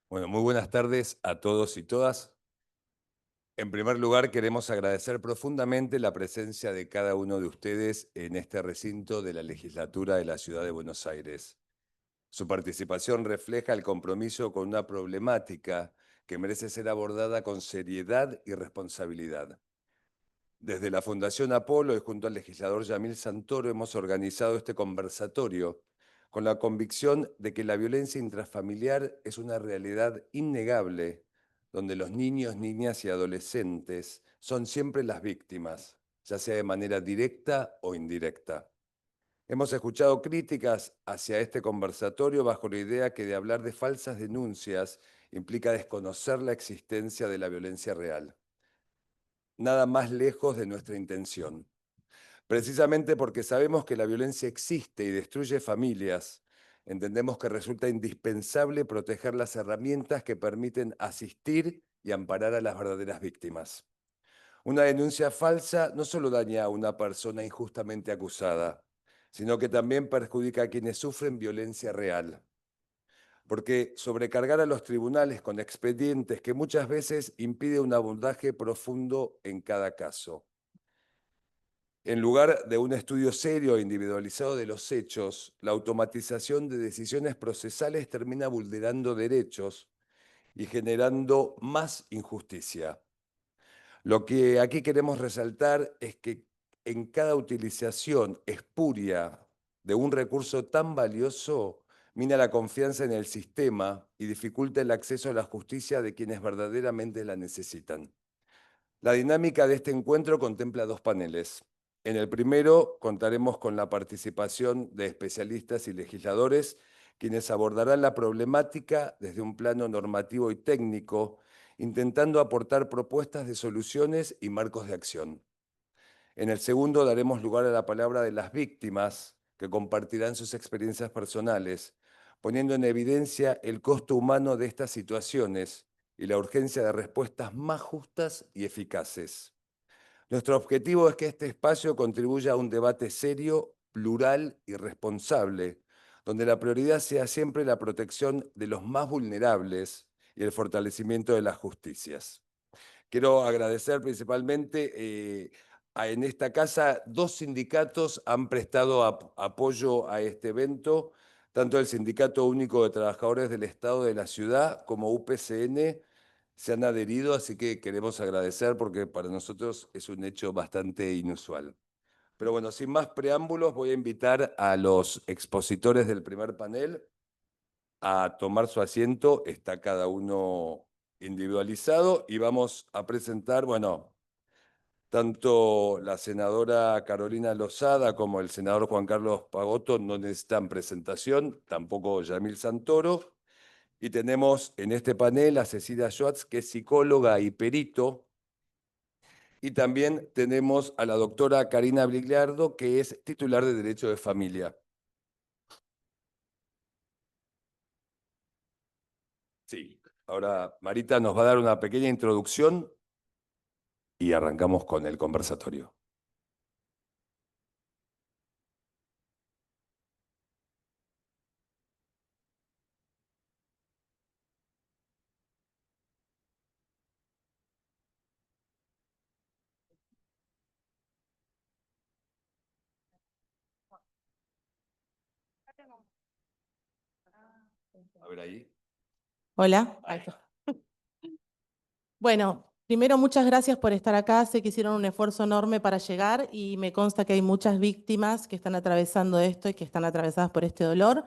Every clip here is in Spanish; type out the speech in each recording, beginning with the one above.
Bueno, muy buenas tardes a todos y todas. En primer lugar, queremos agradecer profundamente la presencia de cada uno de ustedes en este recinto de la legislatura de la Ciudad de Buenos Aires. Su participación refleja el compromiso con una problemática que merece ser abordada con seriedad y responsabilidad. Desde la Fundación Apolo y junto al legislador Yamil Santoro hemos organizado este conversatorio con la convicción de que la violencia intrafamiliar es una realidad innegable, donde los niños, niñas y adolescentes son siempre las víctimas, ya sea de manera directa o indirecta. Hemos escuchado críticas hacia este conversatorio bajo la idea que de hablar de falsas denuncias implica desconocer la existencia de la violencia real. Nada más lejos de nuestra intención. Precisamente porque sabemos que la violencia existe y destruye familias, entendemos que resulta indispensable proteger las herramientas que permiten asistir y amparar a las verdaderas víctimas. Una denuncia falsa no solo daña a una persona injustamente acusada, sino que también perjudica a quienes sufren violencia real. Porque sobrecargar a los tribunales con expedientes que muchas veces impide un abordaje profundo en cada caso. En lugar de un estudio serio e individualizado de los hechos, la automatización de decisiones procesales termina vulnerando derechos y generando más injusticia. Lo que aquí queremos resaltar es que en cada utilización espuria de un recurso tan valioso, mina la confianza en el sistema y dificulta el acceso a la justicia de quienes verdaderamente la necesitan. La dinámica de este encuentro contempla dos paneles. En el primero contaremos con la participación de especialistas y legisladores, quienes abordarán la problemática desde un plano normativo y técnico, intentando aportar propuestas de soluciones y marcos de acción. En el segundo daremos lugar a la palabra de las víctimas, que compartirán sus experiencias personales, poniendo en evidencia el costo humano de estas situaciones y la urgencia de respuestas más justas y eficaces. Nuestro objetivo es que este espacio contribuya a un debate serio, plural y responsable, donde la prioridad sea siempre la protección de los más vulnerables y el fortalecimiento de las justicias. Quiero agradecer principalmente en esta casa, dos sindicatos han prestado apoyo a este evento, tanto el Sindicato Único de Trabajadores del Estado de la Ciudad como UPCN se han adherido, así que queremos agradecer porque para nosotros es un hecho bastante inusual. Pero bueno, sin más preámbulos, voy a invitar a los expositores del primer panel a tomar su asiento, está cada uno individualizado y vamos a presentar, bueno, tanto la senadora Carolina Lozada como el senador Juan Carlos Pagotto no necesitan presentación, tampoco Yamil Santoro. Y tenemos en este panel a Cecilia Schwartz, que es psicóloga y perito. Y también tenemos a la doctora Karina Brigliardo, que es titular de Derecho de Familia. Sí. Ahora Marita nos va a dar una pequeña introducción y arrancamos con el conversatorio. A ver ahí. Hola. Ahí está. Bueno, primero muchas gracias por estar acá. Sé que hicieron un esfuerzo enorme para llegar y me consta que hay muchas víctimas que están atravesando esto y que están atravesadas por este dolor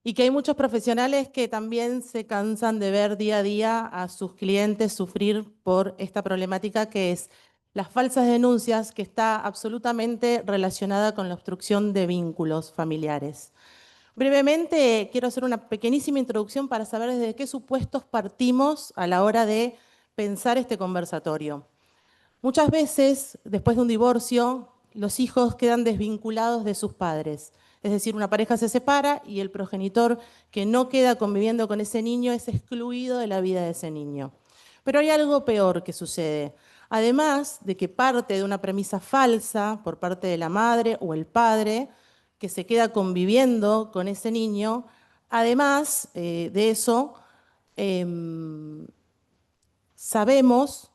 y que hay muchos profesionales que también se cansan de ver día a día a sus clientes sufrir por esta problemática que es las falsas denuncias, que está absolutamente relacionada con la obstrucción de vínculos familiares. Brevemente, quiero hacer una pequeñísima introducción para saber desde qué supuestos partimos a la hora de pensar este conversatorio. Muchas veces, después de un divorcio, los hijos quedan desvinculados de sus padres. Es decir, una pareja se separa y el progenitor que no queda conviviendo con ese niño es excluido de la vida de ese niño. Pero hay algo peor que sucede. Además de que parte de una premisa falsa por parte de la madre o el padre, que se queda conviviendo con ese niño, además de eso, sabemos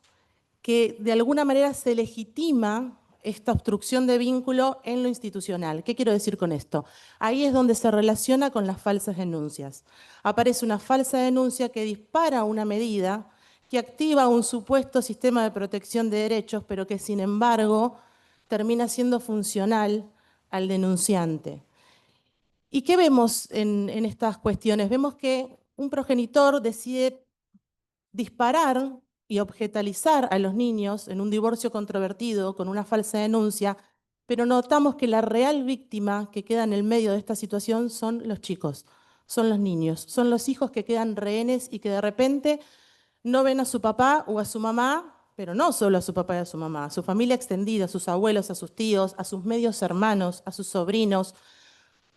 que de alguna manera se legitima esta obstrucción de vínculo en lo institucional. ¿Qué quiero decir con esto? Ahí es donde se relaciona con las falsas denuncias. Aparece una falsa denuncia que dispara una medida que activa un supuesto sistema de protección de derechos, pero que sin embargo termina siendo funcional al denunciante. ¿Y qué vemos en estas cuestiones? Vemos que un progenitor decide disparar y objetalizar a los niños en un divorcio controvertido con una falsa denuncia, pero notamos que la real víctima que queda en el medio de esta situación son los chicos, son los niños, son los hijos que quedan rehenes y que de repente no ven a su papá o a su mamá, pero no solo a su papá y a su mamá, a su familia extendida, a sus abuelos, a sus tíos, a sus medios hermanos, a sus sobrinos,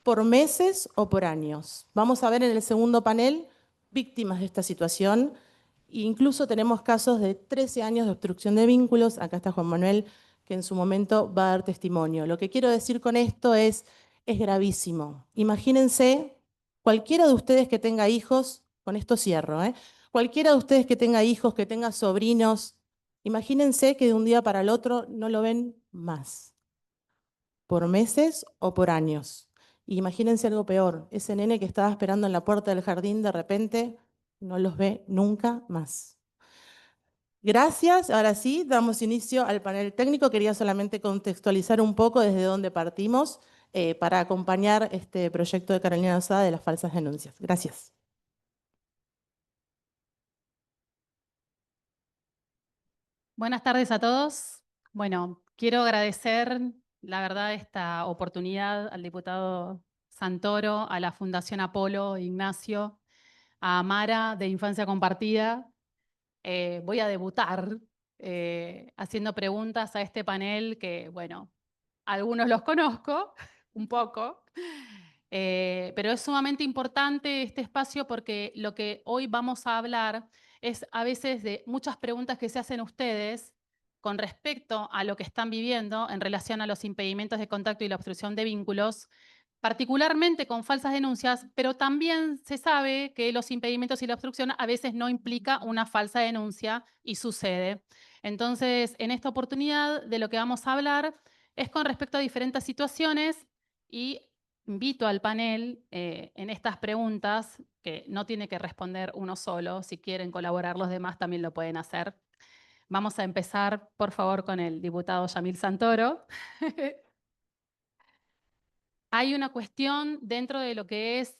por meses o por años. Vamos a ver en el segundo panel víctimas de esta situación. E incluso tenemos casos de 13 años de obstrucción de vínculos. Acá está Juan Manuel, que en su momento va a dar testimonio. Lo que quiero decir con esto es gravísimo. Imagínense, cualquiera de ustedes que tenga hijos, con esto cierro, cualquiera de ustedes que tenga hijos, que tenga sobrinos, imagínense que de un día para el otro no lo ven más, por meses o por años. Y imagínense algo peor, ese nene que estaba esperando en la puerta del jardín de repente no los ve nunca más. Gracias, ahora sí, damos inicio al panel técnico. Quería solamente contextualizar un poco desde dónde partimos para acompañar este proyecto de Carolina Osada de las falsas denuncias. Gracias. Buenas tardes a todos. Bueno, quiero agradecer, la verdad, esta oportunidad al diputado Santoro, a la Fundación Apolo, Ignacio, a Amara de Infancia Compartida. Voy a debutar haciendo preguntas a este panel que, bueno, algunos los conozco un poco, pero es sumamente importante este espacio porque lo que hoy vamos a hablar es a veces de muchas preguntas que se hacen ustedes con respecto a lo que están viviendo en relación a los impedimentos de contacto y la obstrucción de vínculos, particularmente con falsas denuncias, pero también se sabe que los impedimentos y la obstrucción a veces no implica una falsa denuncia y sucede. Entonces, en esta oportunidad de lo que vamos a hablar es con respecto a diferentes situaciones y invito al panel en estas preguntas, que no tiene que responder uno solo, si quieren colaborar los demás también lo pueden hacer. Vamos a empezar, por favor, con el diputado Yamil Santoro. Hay una cuestión dentro de lo que es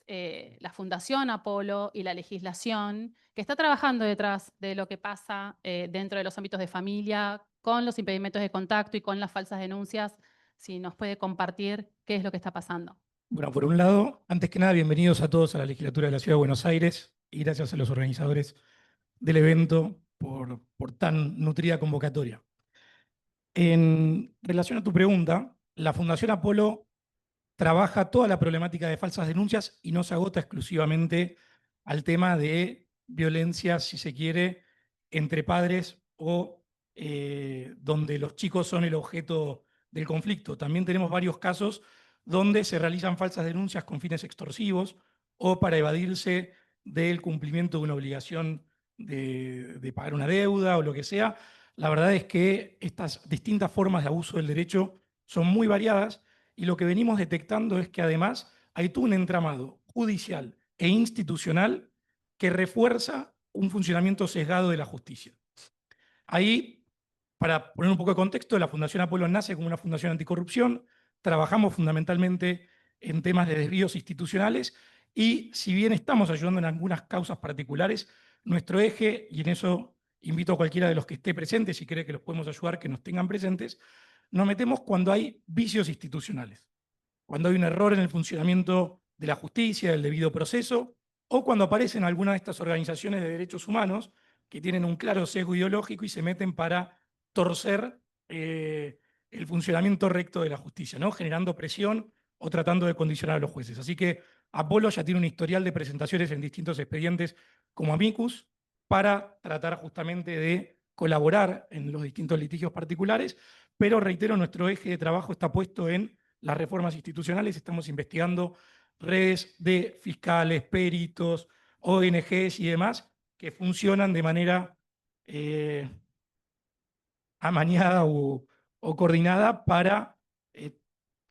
la Fundación Apolo y la legislación que está trabajando detrás de lo que pasa dentro de los ámbitos de familia, con los impedimentos de contacto y con las falsas denuncias. Si nos puede compartir qué es lo que está pasando. Bueno, por un lado, antes que nada, bienvenidos a todos a la Legislatura de la Ciudad de Buenos Aires y gracias a los organizadores del evento por tan nutrida convocatoria. En relación a tu pregunta, la Fundación Apolo trabaja toda la problemática de falsas denuncias y no se agota exclusivamente al tema de violencia, si se quiere, entre padres o donde los chicos son el objeto del conflicto. También tenemos varios casos donde se realizan falsas denuncias con fines extorsivos o para evadirse del cumplimiento de una obligación de pagar una deuda o lo que sea. La verdad es que estas distintas formas de abuso del derecho son muy variadas y lo que venimos detectando es que además hay todo un entramado judicial e institucional que refuerza un funcionamiento sesgado de la justicia. Ahí, para poner un poco de contexto, la Fundación Apolo nace como una fundación anticorrupción, trabajamos fundamentalmente en temas de desvíos institucionales y si bien estamos ayudando en algunas causas particulares, nuestro eje, y en eso invito a cualquiera de los que esté presente, si cree que los podemos ayudar, que nos tengan presentes, nos metemos cuando hay vicios institucionales, cuando hay un error en el funcionamiento de la justicia, del debido proceso, o cuando aparecen algunas de estas organizaciones de derechos humanos que tienen un claro sesgo ideológico y se meten para torcer el funcionamiento recto de la justicia, ¿no? Generando presión o tratando de condicionar a los jueces. Así que Apolo ya tiene un historial de presentaciones en distintos expedientes como amicus para tratar justamente de colaborar en los distintos litigios particulares, pero reitero, nuestro eje de trabajo está puesto en las reformas institucionales. Estamos investigando redes de fiscales, peritos, ONGs y demás que funcionan de manera amañada o coordinada para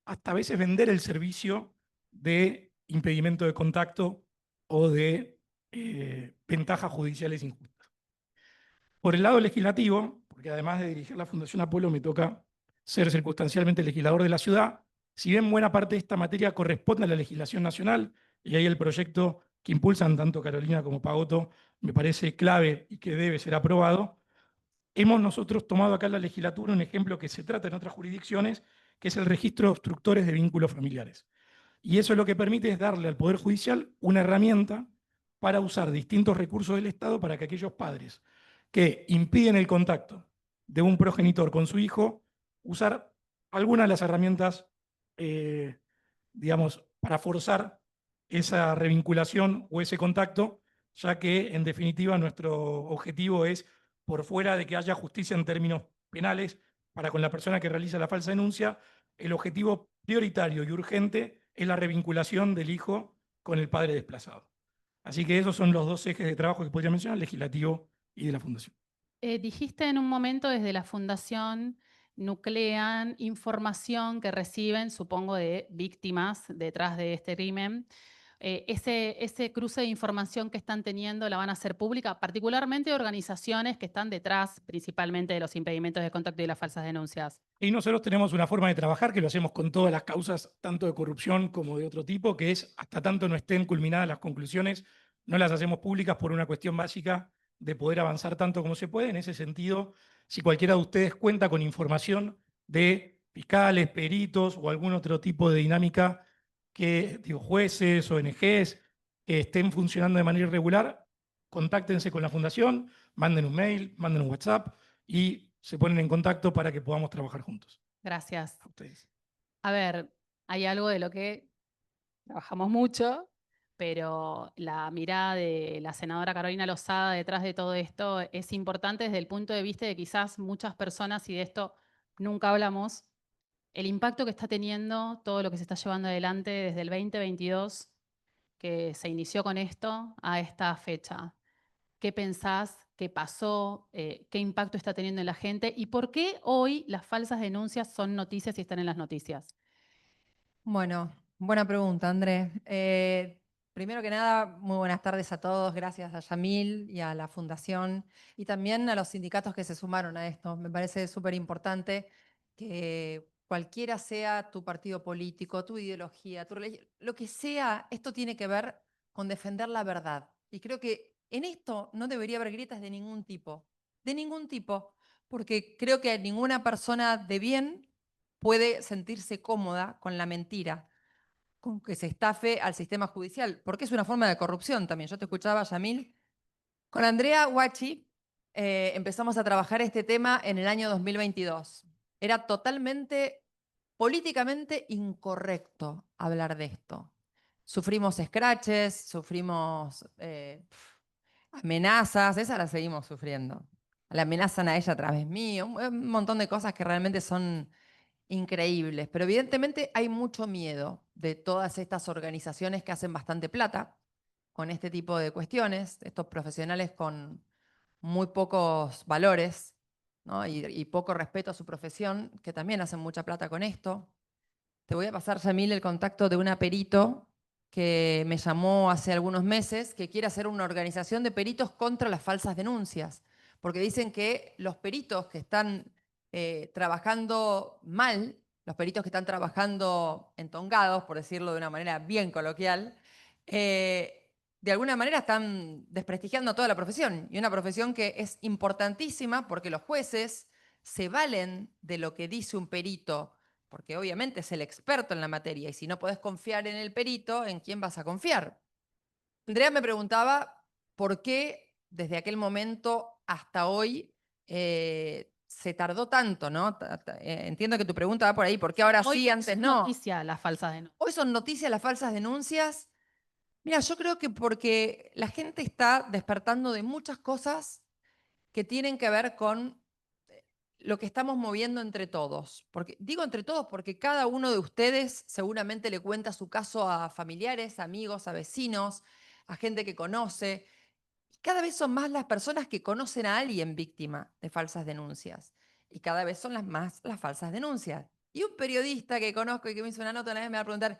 hasta a veces vender el servicio de impedimento de contacto o de ventajas judiciales injustas. Por el lado legislativo, porque además de dirigir la Fundación Apolo me toca ser circunstancialmente legislador de la ciudad, si bien buena parte de esta materia corresponde a la legislación nacional, y ahí el proyecto que impulsan tanto Carolina como Pagoto me parece clave y que debe ser aprobado, hemos nosotros tomado acá en la legislatura un ejemplo que se trata en otras jurisdicciones, que es el registro de obstructores de vínculos familiares. Y eso lo que permite es darle al Poder Judicial una herramienta para usar distintos recursos del Estado para que aquellos padres que impiden el contacto de un progenitor con su hijo, usar algunas de las herramientas, digamos, para forzar esa revinculación o ese contacto, ya que en definitiva nuestro objetivo es, por fuera de que haya justicia en términos penales para con la persona que realiza la falsa denuncia, el objetivo prioritario y urgente es la revinculación del hijo con el padre desplazado. Así que esos son los dos ejes de trabajo que podría mencionar, legislativo y de la Fundación. Dijiste en un momento desde la Fundación nuclean información que reciben, supongo, de víctimas detrás de este crimen. Ese cruce de información que están teniendo la van a hacer pública, particularmente organizaciones que están detrás principalmente de los impedimentos de contacto y las falsas denuncias. Y nosotros tenemos una forma de trabajar que lo hacemos con todas las causas, tanto de corrupción como de otro tipo, que es hasta tanto no estén culminadas las conclusiones, no las hacemos públicas por una cuestión básica de poder avanzar tanto como se puede. En ese sentido, si cualquiera de ustedes cuenta con información de fiscales, peritos o algún otro tipo de dinámica que, digo, jueces, ONGs, que estén funcionando de manera irregular, contáctense con la Fundación, manden un mail, manden un WhatsApp y se ponen en contacto para que podamos trabajar juntos. Gracias. A ustedes. A ver, hay algo de lo que trabajamos mucho, pero la mirada de la senadora Carolina Lozada detrás de todo esto es importante desde el punto de vista de quizás muchas personas, y de esto nunca hablamos, el impacto que está teniendo todo lo que se está llevando adelante desde el 2022, que se inició con esto, a esta fecha. ¿Qué pensás? ¿Qué pasó? ¿Qué impacto está teniendo en la gente? ¿Y por qué hoy las falsas denuncias son noticias y están en las noticias? Bueno, buena pregunta, André. Primero que nada, muy buenas tardes a todos. Gracias a Yamil y a la Fundación y también a los sindicatos que se sumaron a esto. Me parece súper importante que cualquiera sea tu partido político, tu ideología, tu religión, lo que sea, esto tiene que ver con defender la verdad. Y creo que en esto no debería haber grietas de ningún tipo, porque creo que ninguna persona de bien puede sentirse cómoda con la mentira, con que se estafe al sistema judicial, porque es una forma de corrupción también. Yo te escuchaba, Yamil. Con Andrea Huachi empezamos a trabajar este tema en el año 2022. Era totalmente políticamente incorrecto hablar de esto. Sufrimos scratches, sufrimos amenazas, esas las seguimos sufriendo. La amenazan a ella a través mío, un montón de cosas que realmente son increíbles, pero evidentemente hay mucho miedo de todas estas organizaciones que hacen bastante plata con este tipo de cuestiones, estos profesionales con muy pocos valores, ¿no? y poco respeto a su profesión, que también hacen mucha plata con esto. Te voy a pasar, Yamil, el contacto de una perito que me llamó hace algunos meses, que quiere hacer una organización de peritos contra las falsas denuncias, porque dicen que los peritos que están trabajando mal, los peritos que están trabajando entongados, por decirlo de una manera bien coloquial, de alguna manera están desprestigiando toda la profesión, y una profesión que es importantísima porque los jueces se valen de lo que dice un perito, porque obviamente es el experto en la materia, y si no podés confiar en el perito, ¿en quién vas a confiar? Andrea me preguntaba por qué desde aquel momento hasta hoy se tardó tanto, ¿no? Entiendo que tu pregunta va por ahí, ¿por qué ahora Hoy sí, antes es no? noticia las falsas denuncias. Hoy son noticias las falsas denuncias. Mira, yo creo que porque la gente está despertando de muchas cosas que tienen que ver con lo que estamos moviendo entre todos. Porque, digo entre todos porque cada uno de ustedes seguramente le cuenta su caso a familiares, amigos, a vecinos, a gente que conoce. cada vez son más las personas que conocen a alguien víctima de falsas denuncias. Y cada vez son más las falsas denuncias. Y un periodista que conozco y que me hizo una nota una vez me va a preguntar,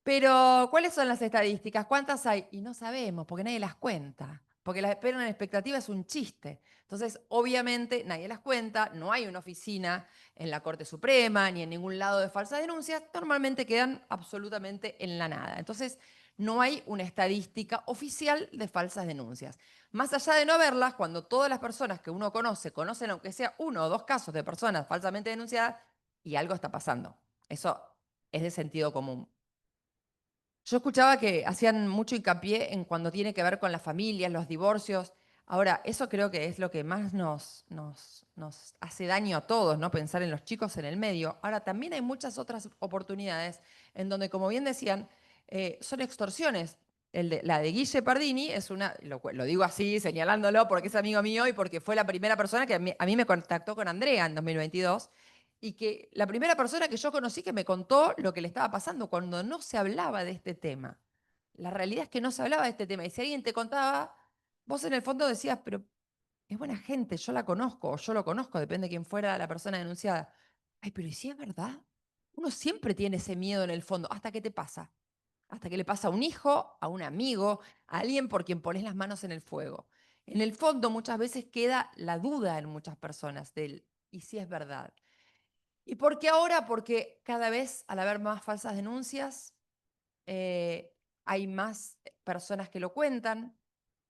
pero ¿cuáles son las estadísticas? ¿Cuántas hay? Y no sabemos, porque nadie las cuenta. Porque la espera en expectativa es un chiste. Entonces, obviamente, nadie las cuenta, no hay una oficina en la Corte Suprema ni en ningún lado de falsas denuncias, normalmente quedan absolutamente en la nada. Entonces, no hay una estadística oficial de falsas denuncias. Más allá de no verlas, cuando todas las personas que uno conoce, conocen aunque sea uno o dos casos de personas falsamente denunciadas, y algo está pasando. Eso es de sentido común. Yo escuchaba que hacían mucho hincapié en cuando tiene que ver con las familias, los divorcios. Ahora, eso creo que es lo que más nos hace daño a todos, ¿no? Pensar en los chicos en el medio. Ahora, también hay muchas otras oportunidades en donde, como bien decían, son extorsiones. La de Guille Pardini es una, lo digo así, señalándolo porque es amigo mío y porque fue la primera persona que a mí me contactó con Andrea en 2022 y que la primera persona que yo conocí que me contó lo que le estaba pasando cuando no se hablaba de este tema. La realidad es que no se hablaba de este tema. Y si alguien te contaba, vos en el fondo decías, pero es buena gente, yo la conozco o yo lo conozco, depende de quién fuera la persona denunciada. Ay, pero ¿y si es verdad? Uno siempre tiene ese miedo en el fondo. ¿Hasta qué te pasa? Hasta que le pasa a un hijo, a un amigo, a alguien por quien pones las manos en el fuego. En el fondo muchas veces queda la duda en muchas personas del ¿y si es verdad? ¿Y por qué ahora? Porque cada vez, al haber más falsas denuncias, hay más personas que lo cuentan.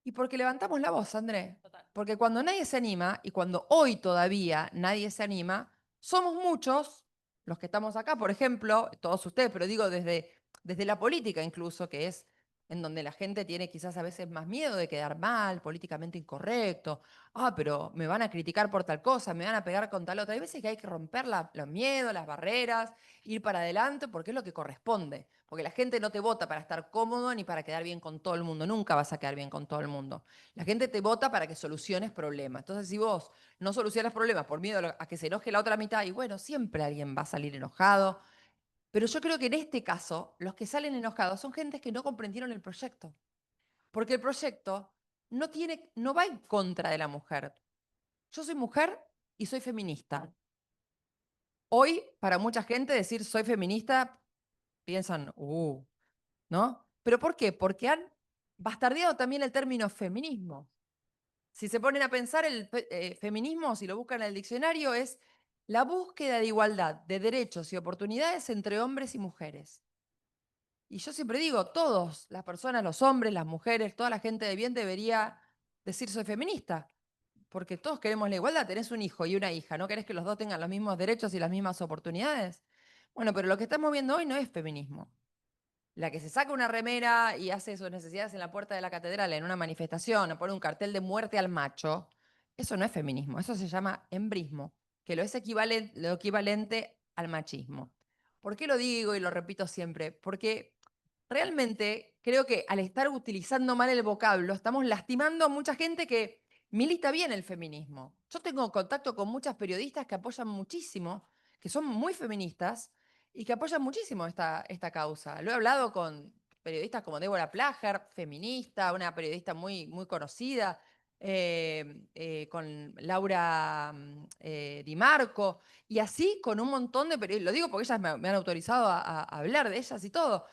Y porque levantamos la voz, André. Porque cuando nadie se anima, y cuando hoy todavía nadie se anima, somos muchos los que estamos acá, por ejemplo, todos ustedes, pero digo desde la política incluso, que es en donde la gente tiene quizás a veces más miedo de quedar mal, políticamente incorrecto. Ah, pero me van a criticar por tal cosa, me van a pegar con tal otra. Hay veces que hay que romper los miedos, las barreras, ir para adelante, porque es lo que corresponde. Porque la gente no te vota para estar cómodo ni para quedar bien con todo el mundo. Nunca vas a quedar bien con todo el mundo. La gente te vota para que soluciones problemas. Entonces, si vos no solucionas problemas por miedo a que se enoje la otra mitad, y bueno, siempre alguien va a salir enojado. Pero yo creo que en este caso, los que salen enojados son gentes que no comprendieron el proyecto. Porque el proyecto no va en contra de la mujer. Yo soy mujer y soy feminista. Hoy, para mucha gente, decir soy feminista, piensan, ¿no? ¿Pero por qué? Porque han bastardeado también el término feminismo. Si se ponen a pensar, el feminismo, si lo buscan en el diccionario, es la búsqueda de igualdad de derechos y oportunidades entre hombres y mujeres. Y yo siempre digo, todos, las personas, los hombres, las mujeres, toda la gente de bien debería decir soy feminista, porque todos queremos la igualdad. Tenés un hijo y una hija, ¿no querés que los dos tengan los mismos derechos y las mismas oportunidades? Bueno, pero lo que estamos viendo hoy no es feminismo. La que se saca una remera y hace sus necesidades en la puerta de la catedral en una manifestación o pone un cartel de muerte al macho, eso no es feminismo, eso se llama embrismo, que lo equivalente al machismo. ¿Por qué lo digo y lo repito siempre? Porque realmente creo que al estar utilizando mal el vocablo, estamos lastimando a mucha gente que milita bien el feminismo. Yo tengo contacto con muchas periodistas que apoyan muchísimo, que son muy feministas, y que apoyan muchísimo esta causa. Lo he hablado con periodistas como Débora Plager, feminista, una periodista muy, muy conocida, con Laura Di Marco, y así con un montón de periodistas. Lo digo porque ellas me han autorizado a hablar de ellas y todo.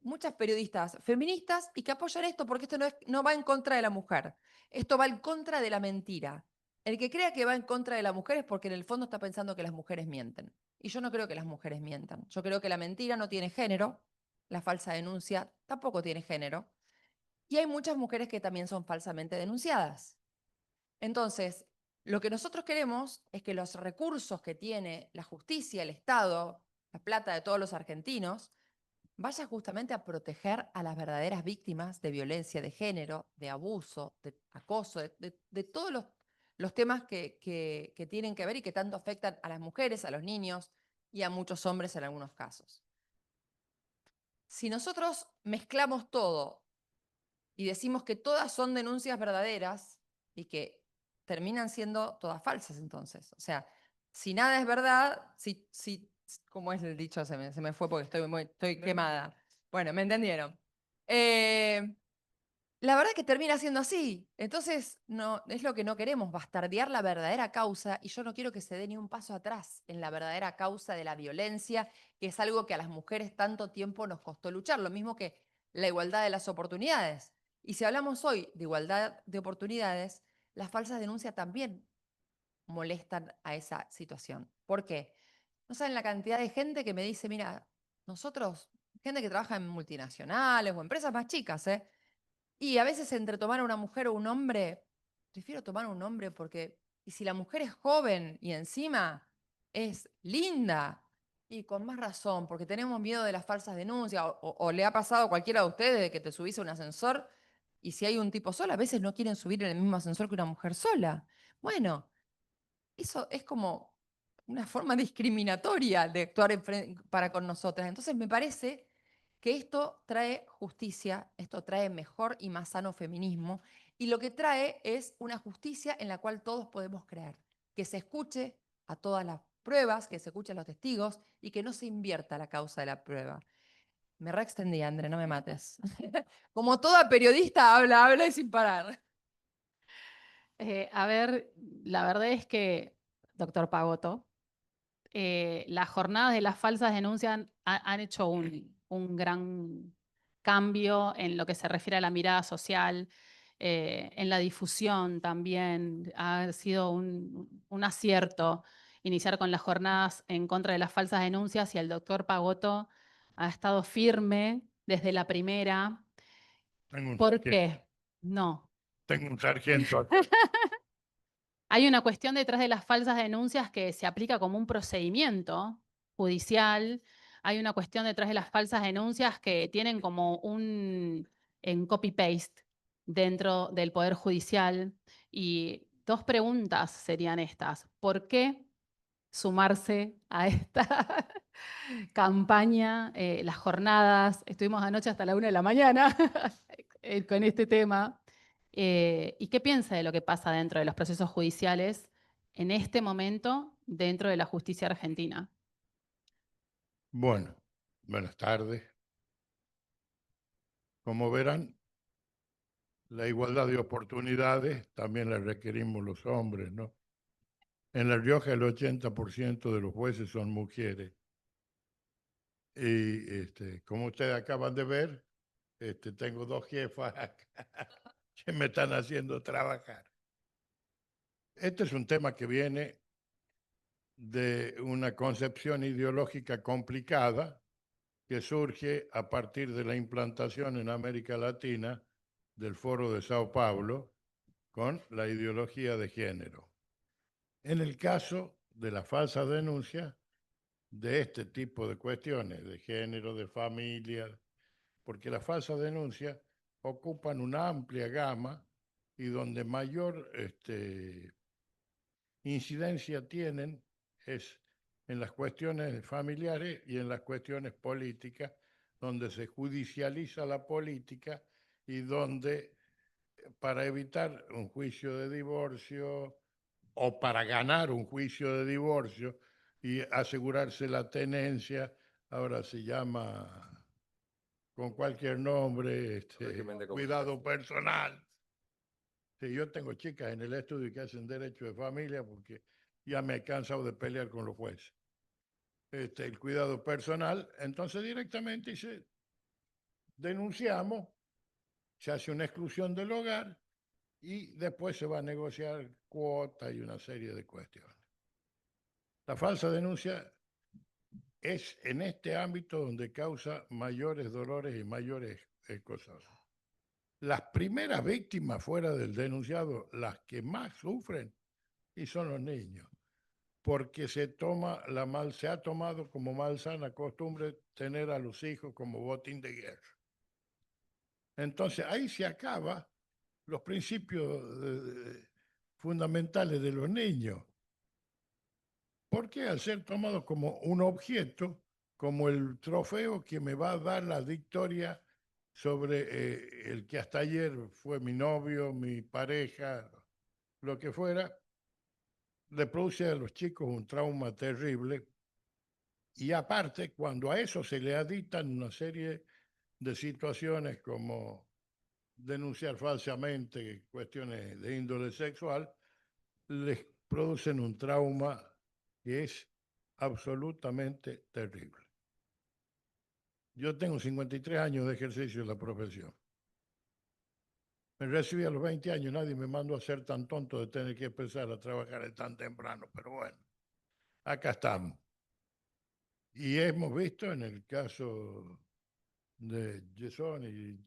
Muchas periodistas feministas y que apoyan esto porque esto no va en contra de la mujer. Esto va en contra de la mentira. El que crea que va en contra de la mujer es porque en el fondo está pensando que las mujeres mienten. Y yo no creo que las mujeres mientan. Yo creo que la mentira no tiene género, la falsa denuncia tampoco tiene género. Y hay muchas mujeres que también son falsamente denunciadas. Entonces, lo que nosotros queremos es que los recursos que tiene la justicia, el Estado, la plata de todos los argentinos, vaya justamente a proteger a las verdaderas víctimas de violencia de género, de abuso, de acoso, de todos los temas que tienen que ver y que tanto afectan a las mujeres, a los niños y a muchos hombres en algunos casos. Si nosotros mezclamos todo y decimos que todas son denuncias verdaderas y que terminan siendo todas falsas entonces, o sea, si nada es verdad, como es el dicho, se me fue porque estoy quemada. Bueno, ¿me entendieron? la verdad que termina siendo así. Entonces, no, es lo que no queremos, bastardear la verdadera causa, y yo no quiero que se dé ni un paso atrás en la verdadera causa de la violencia, que es algo que a las mujeres tanto tiempo nos costó luchar, lo mismo que la igualdad de las oportunidades. Y si hablamos hoy de igualdad de oportunidades, las falsas denuncias también molestan a esa situación. ¿Por qué? No saben la cantidad de gente que me dice, mira, nosotros, gente que trabaja en multinacionales o empresas más chicas, y a veces entre tomar a una mujer o un hombre, prefiero tomar a un hombre porque, y si la mujer es joven y encima es linda, y con más razón, porque tenemos miedo de las falsas denuncias, o le ha pasado a cualquiera de ustedes de que te subís a un ascensor y si hay un tipo solo, a veces no quieren subir en el mismo ascensor que una mujer sola. Bueno, eso es como una forma discriminatoria de actuar para con nosotras. Entonces me parece que esto trae justicia, esto trae mejor y más sano feminismo, y lo que trae es una justicia en la cual todos podemos creer, que se escuche a todas las pruebas, que se escuchen los testigos y que no se invierta la causa de la prueba. Me reextendí, André, no me mates. Como toda periodista, habla y sin parar. A ver, la verdad es que, doctor Pagotto, las jornadas de las falsas denuncias han hecho un gran cambio en lo que se refiere a la mirada social, en la difusión también. Ha sido un acierto iniciar con las jornadas en contra de las falsas denuncias y el doctor Pagotto ha estado firme desde la primera. ¿Por qué? No. Tengo un sargento. Hay una cuestión detrás de las falsas denuncias que se aplica como un procedimiento judicial. Hay una cuestión detrás de las falsas denuncias que tienen como en copy-paste dentro del Poder Judicial. Y dos preguntas serían estas. ¿Por qué sumarse a esta campaña, las jornadas? Estuvimos anoche hasta la 1 de la mañana con este tema. ¿Y qué piensa de lo que pasa dentro de los procesos judiciales en este momento dentro de la justicia argentina? Bueno, buenas tardes. Como verán, la igualdad de oportunidades también la requerimos los hombres, ¿no? En La Rioja el 80% de los jueces son mujeres. Y como ustedes acaban de ver, tengo dos jefas acá que me están haciendo trabajar. Este es un tema que viene de una concepción ideológica complicada que surge a partir de la implantación en América Latina del Foro de Sao Paulo con la ideología de género. En el caso de la falsa denuncia de este tipo de cuestiones, de género, de familia, porque las falsas denuncias ocupan una amplia gama y donde mayor incidencia tienen es en las cuestiones familiares y en las cuestiones políticas, donde se judicializa la política y donde para evitar un juicio de divorcio o para ganar un juicio de divorcio y asegurarse la tenencia, ahora se llama con cualquier nombre, Régimen de cuidado comunicación. personal. Sí, yo tengo chicas en el estudio que hacen derecho de familia porque ya me he cansado de pelear con los jueces. El cuidado personal, entonces directamente denunciamos, se hace una exclusión del hogar y después se va a negociar cuotas y una serie de cuestiones. La falsa denuncia es en este ámbito donde causa mayores dolores y mayores cosas. Las primeras víctimas fuera del denunciado, las que más sufren, y son los niños, porque se ha tomado como malsana costumbre tener a los hijos como botín de guerra. Entonces ahí se acaban los principios fundamentales de los niños, porque al ser tomados como un objeto, como el trofeo que me va a dar la victoria sobre el que hasta ayer fue mi novio, mi pareja, lo que fuera, le produce a los chicos un trauma terrible. Y aparte, cuando a eso se le aditan una serie de situaciones como denunciar falsamente cuestiones de índole sexual, les producen un trauma que es absolutamente terrible. Yo tengo 53 años de ejercicio de la profesión. Me recibí a los 20 años, nadie me mandó a ser tan tonto de tener que empezar a trabajar tan temprano, pero bueno, acá estamos. Y hemos visto en el caso de Ghisoni,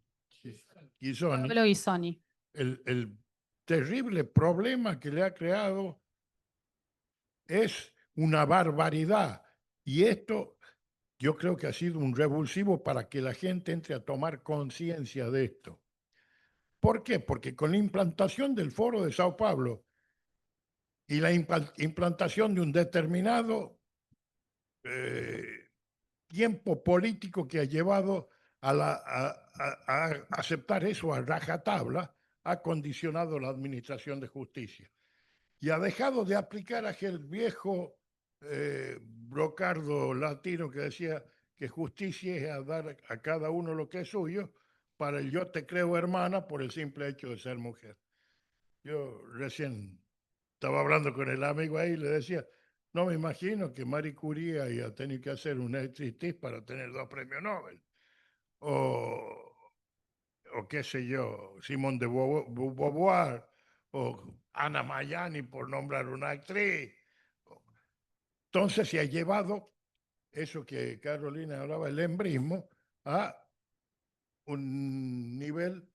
Pablo Ghisoni. el terrible problema que le ha creado es una barbaridad. Y esto yo creo que ha sido un revulsivo para que la gente entre a tomar conciencia de esto. ¿Por qué? Porque con la implantación del Foro de Sao Paulo y la implantación de un determinado tiempo político que ha llevado a aceptar eso a rajatabla, ha condicionado la administración de justicia y ha dejado de aplicar aquel viejo brocardo latino que decía que justicia es a dar a cada uno lo que es suyo para el yo te creo hermana por el simple hecho de ser mujer. Yo recién estaba hablando con el amigo ahí y le decía, no me imagino que Marie Curie haya tenido que hacer un striptease para tener 2 premios Nobel. O qué sé yo, Simone de Beauvoir, o Ana Mayani, por nombrar una actriz. Entonces se ha llevado eso que Carolina hablaba, el embrismo, a un nivel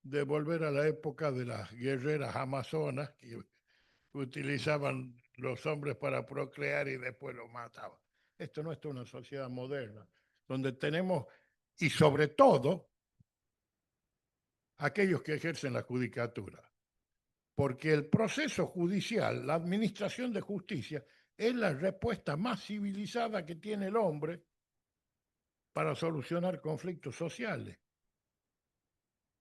de volver a la época de las guerreras amazonas que utilizaban los hombres para procrear y después los mataban. Esto no es una sociedad moderna, donde tenemos, y sobre todo, aquellos que ejercen la judicatura. Porque el proceso judicial, la administración de justicia, es la respuesta más civilizada que tiene el hombre para solucionar conflictos sociales.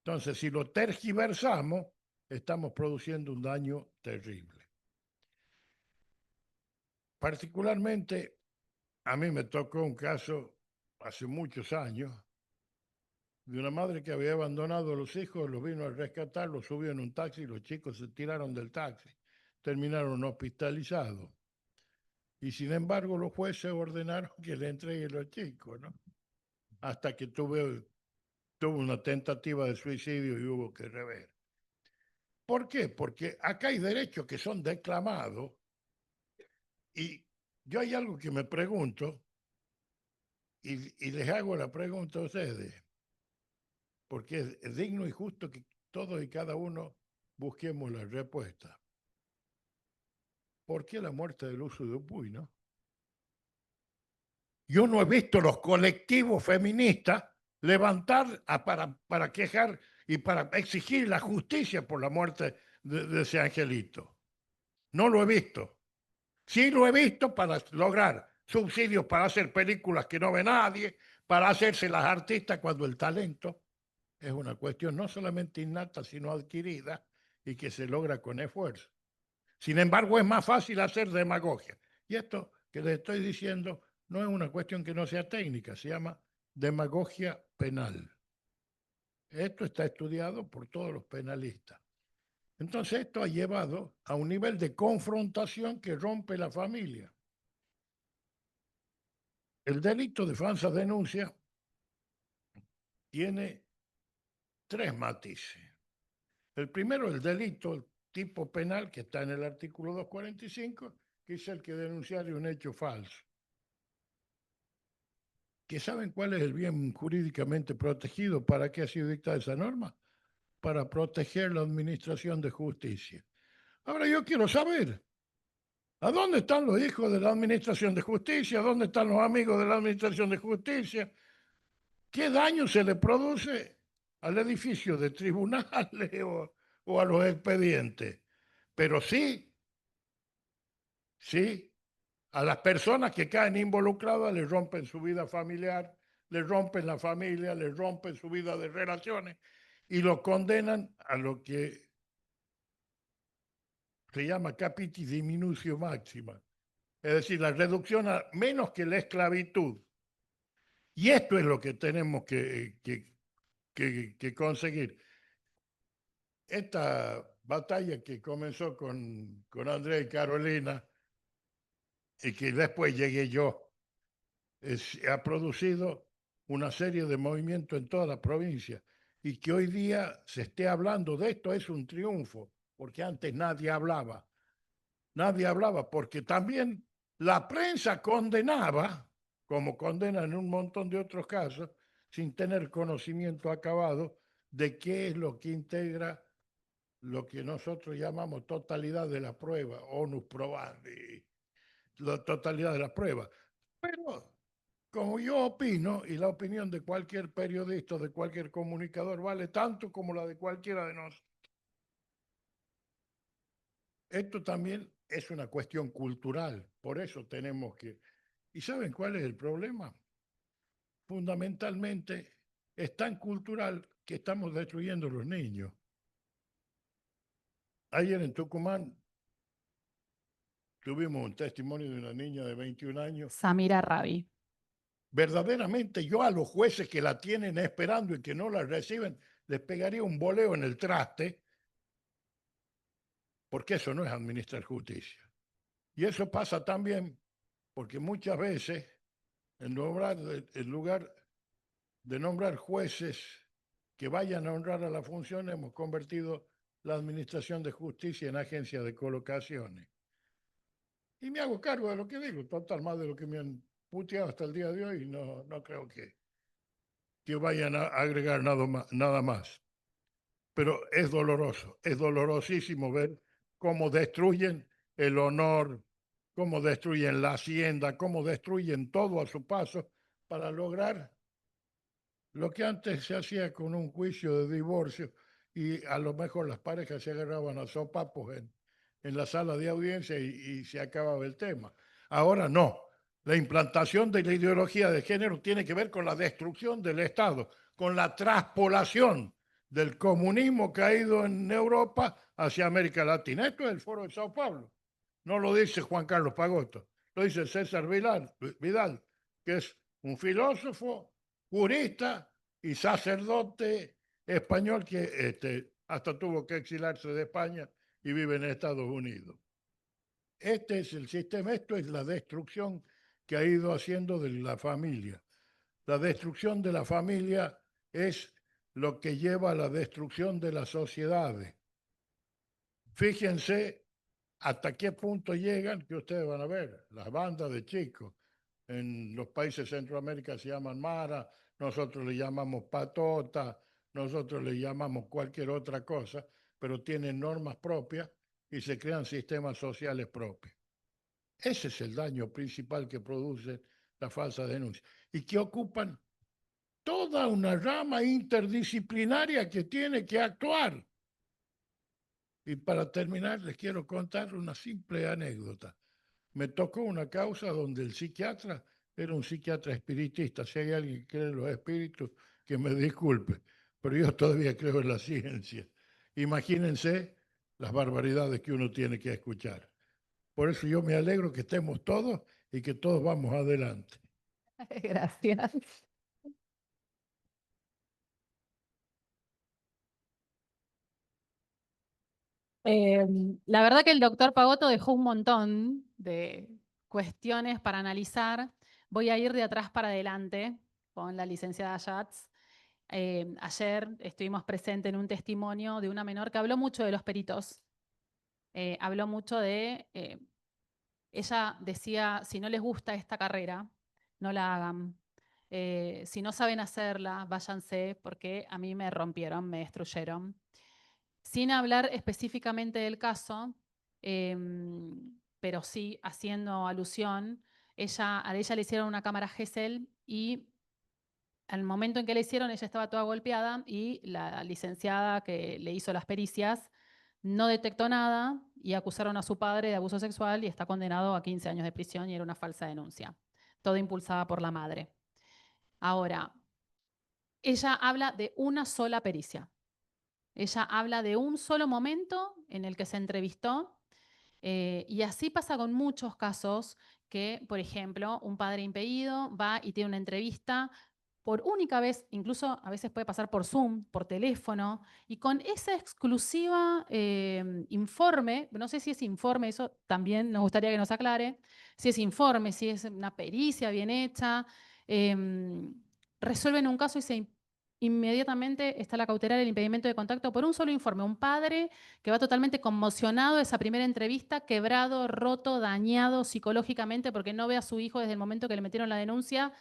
Entonces, si lo tergiversamos, estamos produciendo un daño terrible. Particularmente, a mí me tocó un caso hace muchos años de una madre que había abandonado a los hijos, los vino a rescatar, los subió en un taxi y los chicos se tiraron del taxi, terminaron hospitalizados. Y sin embargo, los jueces ordenaron que le entreguen los chicos, ¿no? Hasta que tuvo una tentativa de suicidio y hubo que rever. ¿Por qué? Porque acá hay derechos que son declamados y yo hay algo que me pregunto y les hago la pregunta a ustedes, porque es digno y justo que todos y cada uno busquemos la respuesta. ¿Por qué la muerte del uso de Dupuy, no? Yo no he visto los colectivos feministas levantar para quejar y para exigir la justicia por la muerte de ese angelito. No lo he visto. Sí lo he visto para lograr subsidios para hacer películas que no ve nadie, para hacerse las artistas cuando el talento es una cuestión no solamente innata, sino adquirida y que se logra con esfuerzo. Sin embargo, es más fácil hacer demagogia. Y esto que les estoy diciendo no es una cuestión que no sea técnica, se llama demagogia penal. Esto está estudiado por todos los penalistas. Entonces esto ha llevado a un nivel de confrontación que rompe la familia. El delito de falsa denuncia tiene 3 matices. El primero, el delito, el tipo penal que está en el artículo 245, que es el que denunciaría un hecho falso. ¿Que saben cuál es el bien jurídicamente protegido? ¿Para qué ha sido dictada esa norma? Para proteger la administración de justicia. Ahora yo quiero saber, ¿a dónde están los hijos de la administración de justicia? ¿Dónde están los amigos de la administración de justicia? ¿Qué daño se le produce al edificio de tribunales o a los expedientes? Pero sí, a las personas que caen involucradas les rompen su vida familiar, les rompen la familia, les rompen su vida de relaciones y lo condenan a lo que se llama capiti diminutio máxima, es decir, la reducción a menos que la esclavitud. Y esto es lo que tenemos que conseguir, esta batalla que comenzó con Andrea y Carolina y que después llegué yo, ha producido una serie de movimientos en toda la provincia y que hoy día se esté hablando de esto es un triunfo, porque antes nadie hablaba porque también la prensa condenaba, como condena en un montón de otros casos, sin tener conocimiento acabado de qué es lo que integra lo que nosotros llamamos totalidad de la prueba, onus probandi, la totalidad de la prueba. Pero como yo opino, y la opinión de cualquier periodista, de cualquier comunicador, vale tanto como la de cualquiera de nosotros. Esto también es una cuestión cultural, por eso tenemos que... ¿Y saben cuál es el problema? Fundamentalmente es tan cultural que estamos destruyendo los niños. Ayer en Tucumán tuvimos un testimonio de una niña de 21 años. Samira Rabi. Verdaderamente yo a los jueces que la tienen esperando y que no la reciben, les pegaría un boleo en el traste, porque eso no es administrar justicia. Y eso pasa también porque muchas veces en lugar de nombrar jueces que vayan a honrar a la función, hemos convertido la administración de justicia en agencia de colocaciones. Y me hago cargo de lo que digo, total, más de lo que me han puteado hasta el día de hoy, no creo que vayan a agregar nada más. Pero es dolorosísimo ver cómo destruyen el honor, cómo destruyen la hacienda, cómo destruyen todo a su paso para lograr lo que antes se hacía con un juicio de divorcio y a lo mejor las parejas se agarraban a sopapos en la sala de audiencia y se acababa el tema. Ahora no. La implantación de la ideología de género tiene que ver con la destrucción del Estado, con la traspolación del comunismo caído en Europa hacia América Latina. Esto es el Foro de Sao Paulo. No lo dice Juan Carlos Pagotto, lo dice César Vidal, que es un filósofo, jurista y sacerdote español que hasta tuvo que exilarse de España y vive en Estados Unidos. Este es el sistema, esto es la destrucción que ha ido haciendo de la familia. La destrucción de la familia es lo que lleva a la destrucción de las sociedades. Fíjense hasta qué punto llegan, que ustedes van a ver, las bandas de chicos. En los países de Centroamérica se llaman Mara, nosotros le llamamos Patota, nosotros le llamamos cualquier otra cosa, pero tienen normas propias y se crean sistemas sociales propios. Ese es el daño principal que produce la falsa denuncia y que ocupan toda una rama interdisciplinaria que tiene que actuar. Y para terminar, les quiero contar una simple anécdota. Me tocó una causa donde el psiquiatra era un psiquiatra espiritista. Si hay alguien que cree en los espíritus, que me disculpe, pero yo todavía creo en la ciencia. Imagínense las barbaridades que uno tiene que escuchar. Por eso yo me alegro que estemos todos y que todos vamos adelante. Gracias. La verdad que el doctor Pagotto dejó un montón de cuestiones para analizar. Voy a ir de atrás para adelante con la licenciada Yats. Ayer estuvimos presentes en un testimonio de una menor que habló mucho de los peritos. Habló mucho de... ella decía, si no les gusta esta carrera, no la hagan. Si no saben hacerla, váyanse porque a mí me rompieron, me destruyeron. Sin hablar específicamente del caso, pero sí haciendo alusión, a ella le hicieron una cámara Gesell y al momento en que le hicieron ella estaba toda golpeada y la licenciada que le hizo las pericias no detectó nada y acusaron a su padre de abuso sexual y está condenado a 15 años de prisión y era una falsa denuncia, todo impulsada por la madre. Ahora, ella habla de una sola pericia. Ella habla de un solo momento en el que se entrevistó y así pasa con muchos casos que, por ejemplo, un padre impedido va y tiene una entrevista por única vez, incluso a veces puede pasar por Zoom, por teléfono, y con esa exclusiva informe, no sé si es informe, eso también nos gustaría que nos aclare, si es informe, si es una pericia bien hecha, resuelven un caso y inmediatamente está la cautelar, el impedimento de contacto por un solo informe. Un padre que va totalmente conmocionado de esa primera entrevista, quebrado, roto, dañado psicológicamente porque no ve a su hijo desde el momento que le metieron la denuncia.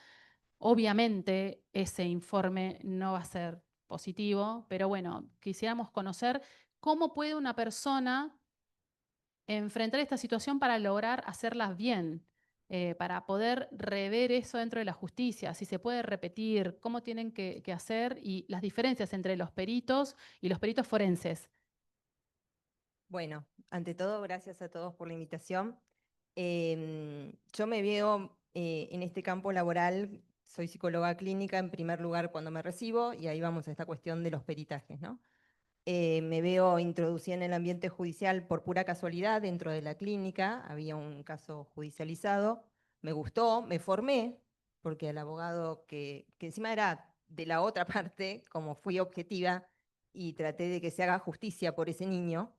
Obviamente ese informe no va a ser positivo, pero bueno, quisiéramos conocer cómo puede una persona enfrentar esta situación para lograr hacerlas bien, para poder rever eso dentro de la justicia, si se puede repetir, cómo tienen que hacer y las diferencias entre los peritos y los peritos forenses. Bueno, ante todo, gracias a todos por la invitación. Yo me veo en este campo laboral, soy psicóloga clínica en primer lugar cuando me recibo, y ahí vamos a esta cuestión de los peritajes, ¿no? Me veo introducida en el ambiente judicial por pura casualidad dentro de la clínica, había un caso judicializado, me gustó, me formé, porque el abogado que encima era de la otra parte, como fui objetiva y traté de que se haga justicia por ese niño,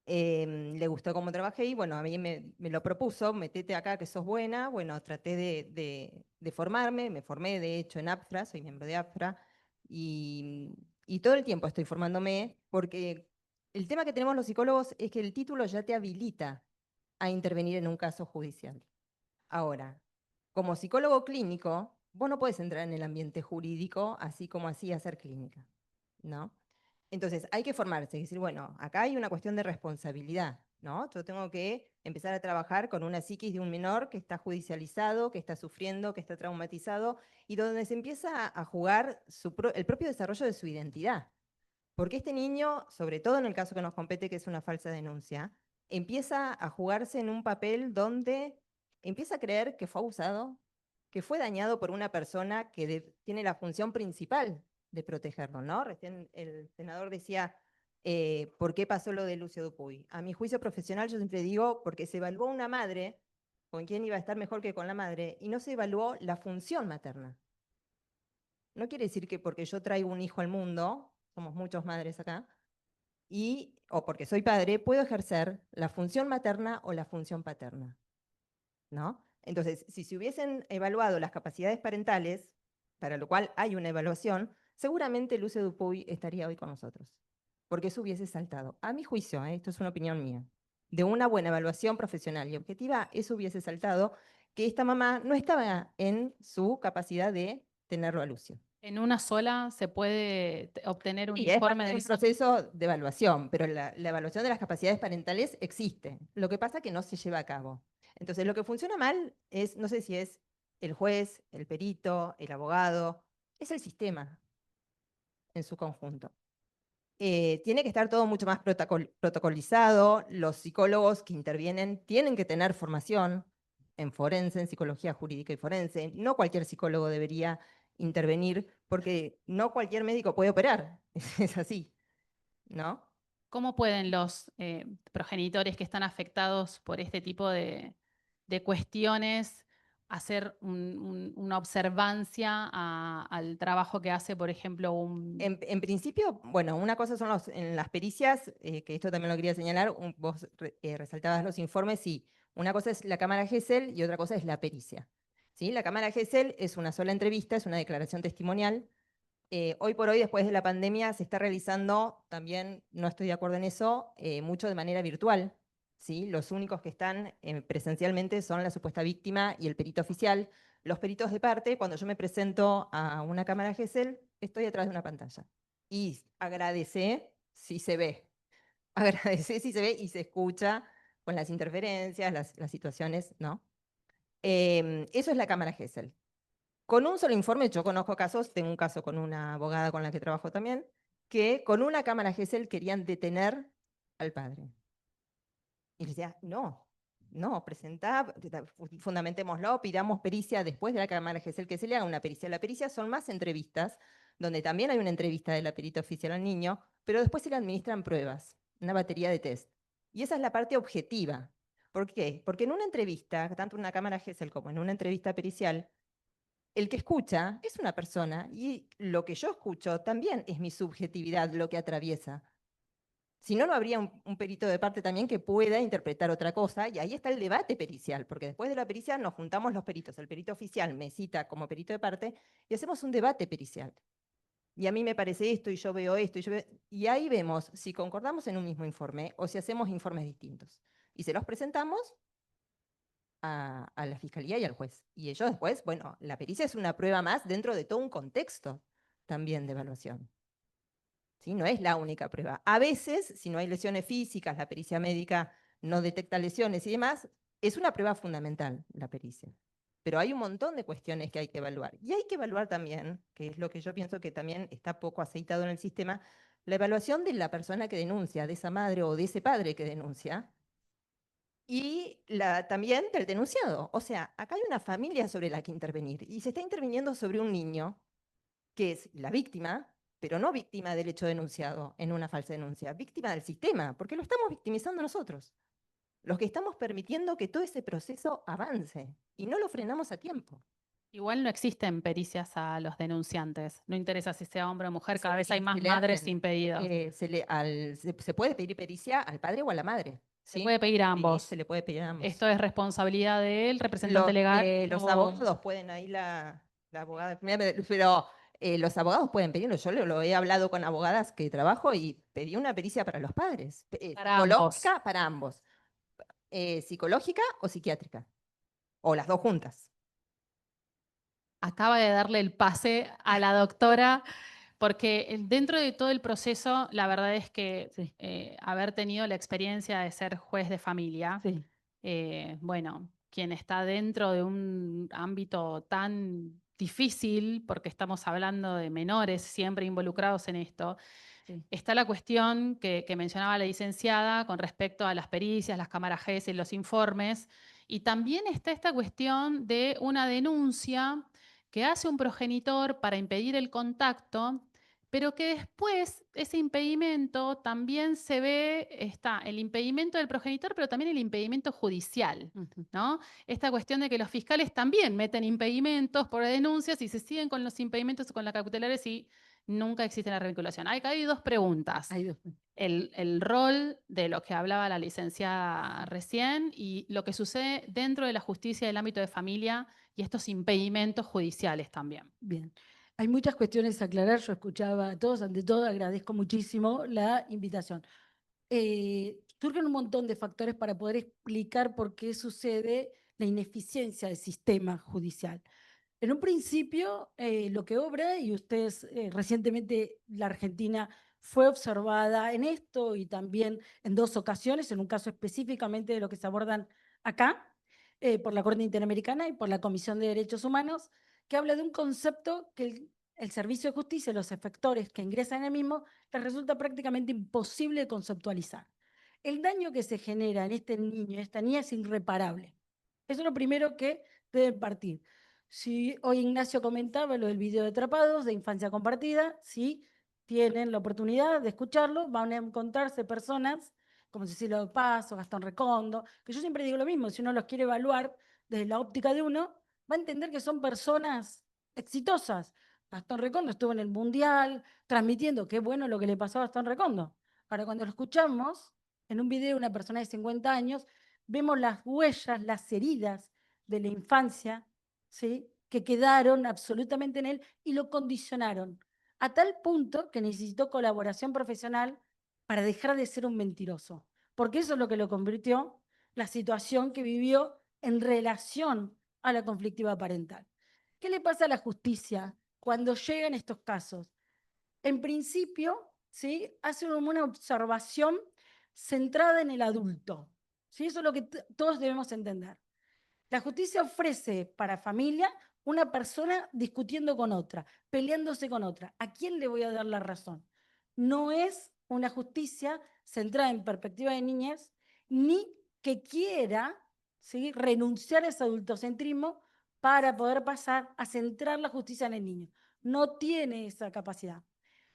le gustó cómo trabajé y bueno, a mí me lo propuso, metete acá que sos buena, bueno, traté de formarme, me formé de hecho en APFRA, soy miembro de APFRA, y todo el tiempo estoy formándome porque el tema que tenemos los psicólogos es que el título ya te habilita a intervenir en un caso judicial. Ahora, como psicólogo clínico, vos no podés entrar en el ambiente jurídico así como así hacer clínica, ¿no? Entonces, hay que formarse y decir, bueno, acá hay una cuestión de responsabilidad, ¿no? Yo tengo que empezar a trabajar con una psiquis de un menor que está judicializado, que está sufriendo, que está traumatizado, y donde se empieza a jugar el propio desarrollo de su identidad. Porque este niño, sobre todo en el caso que nos compete, que es una falsa denuncia, empieza a jugarse en un papel donde empieza a creer que fue abusado, que fue dañado por una persona que tiene la función principal de protegerlo, ¿no? Recién el senador decía, ¿por qué pasó lo de Lucio Dupuy? A mi juicio profesional yo siempre digo, porque se evaluó una madre, con quién iba a estar mejor que con la madre, y no se evaluó la función materna. No quiere decir que porque yo traigo un hijo al mundo, somos muchos madres acá, o porque soy padre, puedo ejercer la función materna o la función paterna, ¿no? Entonces, si se hubiesen evaluado las capacidades parentales, para lo cual hay una evaluación, seguramente Lucio Dupuy estaría hoy con nosotros, porque eso hubiese saltado. A mi juicio, esto es una opinión mía, de una buena evaluación profesional y objetiva, eso hubiese saltado que esta mamá no estaba en su capacidad de tenerlo a Lucio. En una sola se puede obtener un Y es informe parte del del proceso de evaluación, pero la evaluación de las capacidades parentales existe. Lo que pasa es que no se lleva a cabo. Entonces, lo que funciona mal es, no sé si es el juez, el perito, el abogado, es el sistema en su conjunto. Tiene que estar todo mucho más protocolizado. Los psicólogos que intervienen tienen que tener formación en forense, en psicología jurídica y forense. No cualquier psicólogo debería intervenir porque no cualquier médico puede operar. Es así, ¿no? ¿Cómo pueden los progenitores que están afectados por este tipo de cuestiones hacer una observancia al trabajo que hace, por ejemplo, un... En principio, bueno, una cosa son en las pericias, que esto también lo quería señalar, vos resaltabas los informes, sí. Una cosa es la cámara Gesell y otra cosa es la pericia. ¿Sí? La cámara Gesell es una sola entrevista, es una declaración testimonial. Hoy por hoy, después de la pandemia, se está realizando, también no estoy de acuerdo en eso, mucho de manera virtual. ¿Sí? Los únicos que están presencialmente son la supuesta víctima y el perito oficial. Los peritos de parte, cuando yo me presento a una cámara Gesell, estoy atrás de una pantalla. Y agradece si se ve. Agradece si se ve y se escucha con las interferencias, las situaciones, ¿no? Eso es la cámara Gesell. Con un solo informe, yo conozco casos, tengo un caso con una abogada con la que trabajo también, que con una cámara Gesell querían detener al padre. Y le decía, no, presentá, fundamentémoslo, pidamos pericia después de la cámara Gesell, que se le haga una pericia. La pericia son más entrevistas, donde también hay una entrevista de la perita oficial al niño, pero después se le administran pruebas, una batería de test. Y esa es la parte objetiva. ¿Por qué? Porque en una entrevista, tanto en una cámara Gesell como en una entrevista pericial, el que escucha es una persona y lo que yo escucho también es mi subjetividad lo que atraviesa. Si no, no habría un perito de parte también que pueda interpretar otra cosa, y ahí está el debate pericial, porque después de la pericia nos juntamos los peritos, el perito oficial me cita como perito de parte y hacemos un debate pericial. Y a mí me parece esto, y yo veo esto, y ahí vemos si concordamos en un mismo informe o si hacemos informes distintos. Y se los presentamos a la fiscalía y al juez. Y ellos después, bueno, la pericia es una prueba más dentro de todo un contexto también de evaluación. ¿Sí? No es la única prueba. A veces, si no hay lesiones físicas, la pericia médica no detecta lesiones y demás, es una prueba fundamental la pericia. Pero hay un montón de cuestiones que hay que evaluar. Y hay que evaluar también, que es lo que yo pienso que también está poco aceitado en el sistema, la evaluación de la persona que denuncia, de esa madre o de ese padre que denuncia, y también del denunciado. O sea, acá hay una familia sobre la que intervenir, y se está interviniendo sobre un niño que es la víctima, pero no víctima del hecho denunciado en una falsa denuncia, víctima del sistema, porque lo estamos victimizando nosotros, los que estamos permitiendo que todo ese proceso avance y no lo frenamos a tiempo. Igual no existen pericias a los denunciantes. No interesa si sea hombre o mujer, cada vez hay Se más le madres hacen, sin pedidos. se puede pedir pericia al padre o a la madre. Se ¿sí? puede pedir a Sí, ambos. se le puede pedir a ambos. Esto es responsabilidad del representante legal. Los o- abogados pueden, ahí la abogada, pero los abogados pueden pedirlo. Yo lo he hablado con abogadas que trabajo y pedí una pericia para los padres, Para ambos. psicológica para ambos, psicológica o psiquiátrica, o las dos juntas. Acaba de darle el pase a la doctora, porque dentro de todo el proceso, la verdad es que Sí. haber tenido la experiencia de ser juez de familia, Sí. bueno, quien está dentro de un ámbito tan difícil, porque estamos hablando de menores siempre involucrados en esto, Sí. está la cuestión que mencionaba la licenciada con respecto a las pericias, las cámaras GES y los informes, y también está esta cuestión de una denuncia que hace un progenitor para impedir el contacto, pero que después ese impedimento también se ve, está el impedimento del progenitor, pero también el impedimento judicial, Ujú. ¿no? Esta cuestión de que los fiscales también meten impedimentos por denuncias y se siguen con los impedimentos o con las cautelares y nunca existe la revinculación. Acá hay dos preguntas. Hay dos. El rol de lo que hablaba la licenciada recién y lo que sucede dentro de la justicia del ámbito de familia y estos impedimentos judiciales también. Bien. Hay muchas cuestiones a aclarar. Yo escuchaba a todos. Ante todo, agradezco muchísimo la invitación. Surgen un montón de factores para poder explicar por qué sucede la ineficiencia del sistema judicial. En un principio, lo que obra, y ustedes recientemente la Argentina fue observada en esto y también en dos ocasiones, en un caso específicamente de lo que se abordan acá, por la Corte Interamericana y por la Comisión de Derechos Humanos, que habla de un concepto que el servicio de justicia, los efectores que ingresan en el mismo, les resulta prácticamente imposible de conceptualizar. El daño que se genera en este niño, esta niña, es irreparable. Eso es lo primero que debe partir. Si hoy Ignacio comentaba lo del video de Atrapados, de Infancia Compartida, si tienen la oportunidad de escucharlo, van a encontrarse personas como Cecilia Paz o Gastón Recondo, que yo siempre digo lo mismo, si uno los quiere evaluar desde la óptica de uno, va a entender que son personas exitosas. Gastón Recondo estuvo en el Mundial transmitiendo, qué bueno lo que le pasó a Gastón Recondo. Ahora, cuando lo escuchamos en un video de una persona de 50 años, vemos las huellas, las heridas de la infancia, ¿sí? Que quedaron absolutamente en él y lo condicionaron a tal punto que necesitó colaboración profesional para dejar de ser un mentiroso, porque eso es lo que lo convirtió la situación que vivió en relación a la conflictiva parental. ¿Qué le pasa a la justicia cuando llegan estos casos? En principio, ¿sí? Hace una observación centrada en el adulto. ¿Sí? Eso es lo que todos debemos entender. La justicia ofrece para familia una persona discutiendo con otra, peleándose con otra. ¿A quién le voy a dar la razón? No es una justicia centrada en perspectiva de niñez, ni que quiera, ¿sí? Renunciar a ese adultocentrismo para poder pasar a centrar la justicia en el niño. No tiene esa capacidad.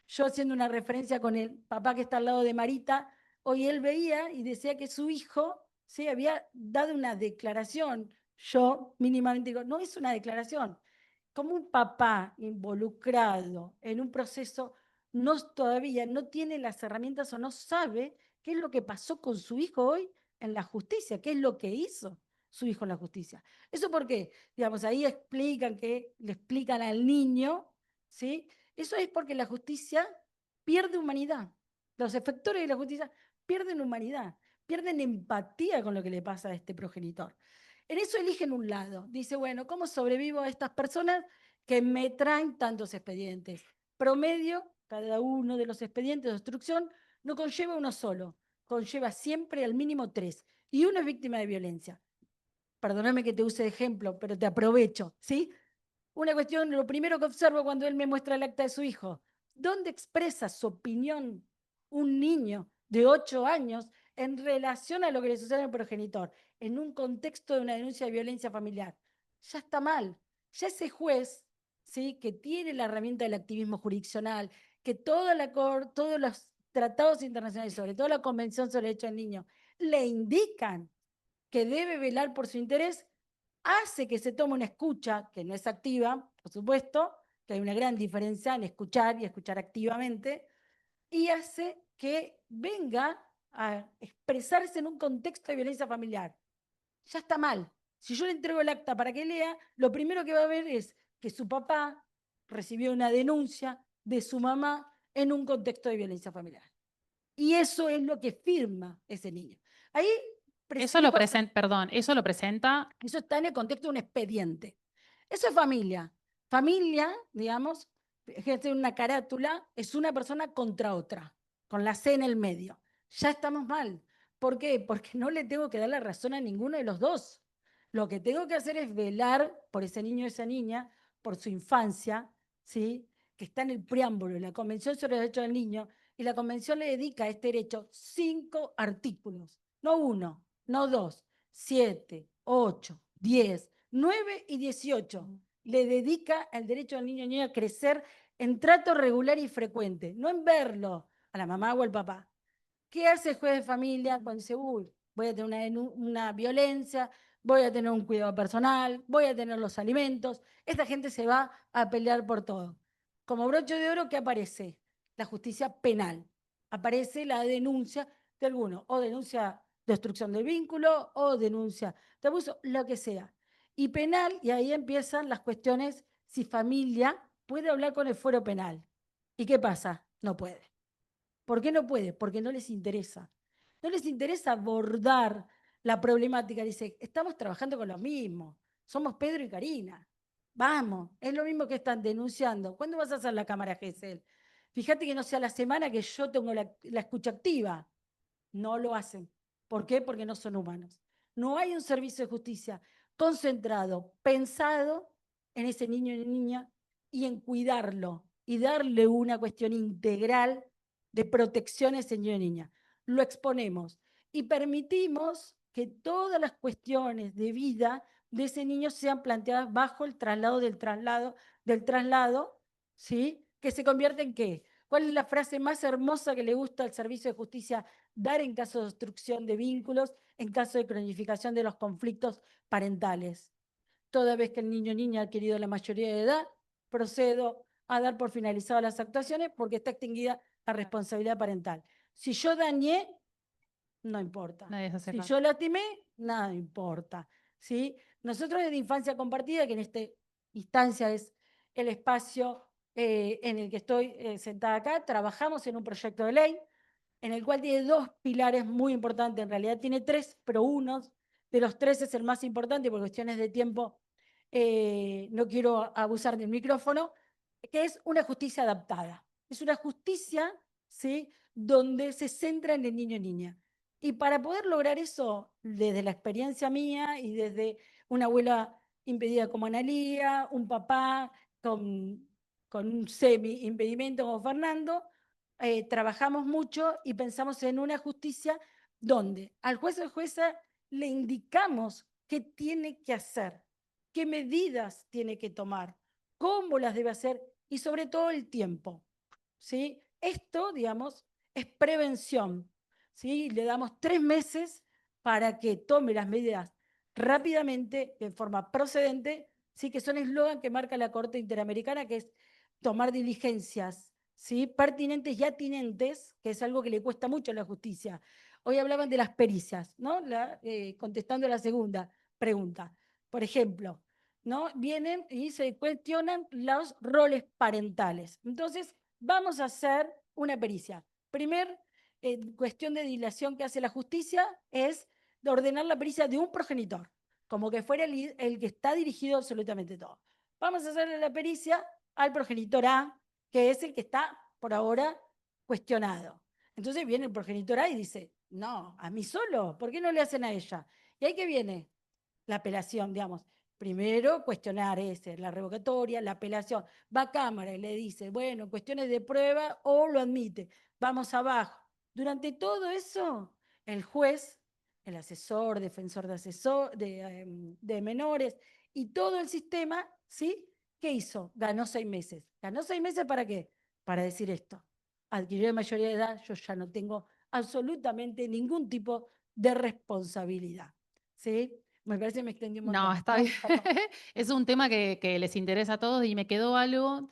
Yo haciendo una referencia con el papá que está al lado de Marita, hoy él veía y decía que su hijo, ¿sí? Había dado una declaración. Yo mínimamente digo, no es una declaración, como un papá involucrado en un proceso todavía no tiene las herramientas o no sabe qué es lo que pasó con su hijo hoy en la justicia, qué es lo que hizo su hijo en la justicia. ¿Eso por qué? Digamos, ahí le explican al niño, ¿sí? Eso es porque la justicia pierde humanidad. Los efectores de la justicia pierden humanidad, pierden empatía con lo que le pasa a este progenitor. En eso eligen un lado. Dice, bueno, ¿cómo sobrevivo a estas personas que me traen tantos expedientes? Promedio, cada uno de los expedientes de obstrucción no conlleva uno solo, conlleva siempre al mínimo 3. Y uno es víctima de violencia. Perdóname que te use de ejemplo, pero te aprovecho, ¿sí? Una cuestión, lo primero que observo cuando él me muestra el acta de su hijo, ¿dónde expresa su opinión un niño de 8 años en relación a lo que le sucede al progenitor, en un contexto de una denuncia de violencia familiar? Ya está mal. Ya ese juez, ¿sí?, que tiene la herramienta del activismo jurisdiccional, que todos los tratados internacionales, sobre todo la Convención sobre el Derecho del Niño, le indican que debe velar por su interés, hace que se tome una escucha, que no es activa, por supuesto, que hay una gran diferencia en escuchar y escuchar activamente, y hace que venga a expresarse en un contexto de violencia familiar. Ya está mal. Si yo le entrego el acta para que lea, lo primero que va a ver es que su papá recibió una denuncia de su mamá en un contexto de violencia familiar. Y eso es lo que firma ese niño. Ahí Eso lo presenta, perdón, eso lo presenta. Eso está en el contexto de un expediente. Eso es familia. Familia, digamos, ejerce una carátula, es una persona contra otra, con la C en el medio. Ya estamos mal. ¿Por qué? Porque no le tengo que dar la razón a ninguno de los dos. Lo que tengo que hacer es velar por ese niño o esa niña, por su infancia, ¿sí?, que está en el preámbulo de la Convención sobre los Derechos del Niño, y la Convención le dedica a este derecho 5 artículos, no 1, no 2, 7, 8, 10, 9 y 18. Le dedica al derecho del niño y niña a crecer en trato regular y frecuente, no en verlo a la mamá o al papá. ¿Qué hace el juez de familia cuando dice, uy, voy a tener una violencia, voy a tener un cuidado personal, voy a tener los alimentos? Esta gente se va a pelear por todo. Como broche de oro, ¿qué aparece? La justicia penal. Aparece la denuncia de alguno, o denuncia de obstrucción del vínculo, o denuncia de abuso, lo que sea. Y penal, y ahí empiezan las cuestiones si familia puede hablar con el fuero penal. ¿Y qué pasa? No puede. ¿Por qué no puede? Porque no les interesa. No les interesa abordar la problemática. Dice, estamos trabajando con lo mismo. Somos Pedro y Karina. Vamos, es lo mismo que están denunciando. ¿Cuándo vas a hacer la cámara GESEL? Fíjate que no sea la semana que yo tengo la escucha activa. No lo hacen. ¿Por qué? Porque no son humanos. No hay un servicio de justicia concentrado, pensado en ese niño y niña y en cuidarlo y darle una cuestión integral de protección a ese niño y niña. Lo exponemos y permitimos que todas las cuestiones de vida de ese niño sean planteadas bajo el del traslado, ¿sí? Que se convierte en ¿qué? ¿Cuál es la frase más hermosa que le gusta al servicio de justicia dar en caso de obstrucción de vínculos, en caso de cronificación de los conflictos parentales? Toda vez que el niño o niña ha adquirido la mayoría de edad, procedo a dar por finalizadas las actuaciones porque está extinguida la responsabilidad parental. Si yo dañé, no importa. Nadie se hace Si cargo. yo lastimé, nada importa. ¿Sí? Nosotros desde Infancia Compartida, que en esta instancia es el espacio en el que estoy sentada acá, trabajamos en un proyecto de ley en el cual tiene 2 pilares muy importantes. En realidad tiene 3, pero uno de los 3 es el más importante por cuestiones de tiempo. No quiero abusar del micrófono, que es una justicia adaptada. Es una justicia, ¿sí?, donde se centra en el niño y niña. Y para poder lograr eso, desde la experiencia mía y desde una abuela impedida como Analía, un papá con un semi-impedimento como Fernando, trabajamos mucho y pensamos en una justicia donde al juez o jueza le indicamos qué tiene que hacer, qué medidas tiene que tomar, cómo las debe hacer y sobre todo el tiempo, ¿sí? Esto, digamos, es prevención, ¿sí? Le damos 3 meses para que tome las medidas rápidamente, de forma procedente, ¿sí? Que son eslogan que marca la Corte Interamericana, que es tomar diligencias, ¿sí? Pertinentes y atinentes, que es algo que le cuesta mucho a la justicia. Hoy hablaban de las pericias, ¿no? Contestando a la segunda pregunta. Por ejemplo, ¿no? Vienen y se cuestionan los roles parentales. Entonces, vamos a hacer una pericia. Primer cuestión de dilación que hace la justicia es de ordenar la pericia de un progenitor, como que fuera el que está dirigido absolutamente todo. Vamos a hacerle la pericia al progenitor A, que es el que está por ahora cuestionado. Entonces viene el progenitor A y dice, no, a mí solo, ¿por qué no le hacen a ella? Y ahí que viene la apelación, digamos. Primero cuestionar la revocatoria, la apelación. Va a cámara y le dice, bueno, cuestiones de prueba o lo admite. Vamos abajo. Durante todo eso, el juez, el asesor, defensor de menores y todo el sistema, ¿sí? ¿Qué hizo? Ganó 6 meses. ¿Ganó 6 meses para qué? Para decir esto. Adquirió de mayoría de edad, yo ya no tengo absolutamente ningún tipo de responsabilidad. ¿Sí? Me parece que me extendí un montón. No, está bien. Perdón. Es un tema que les interesa a todos y me quedó algo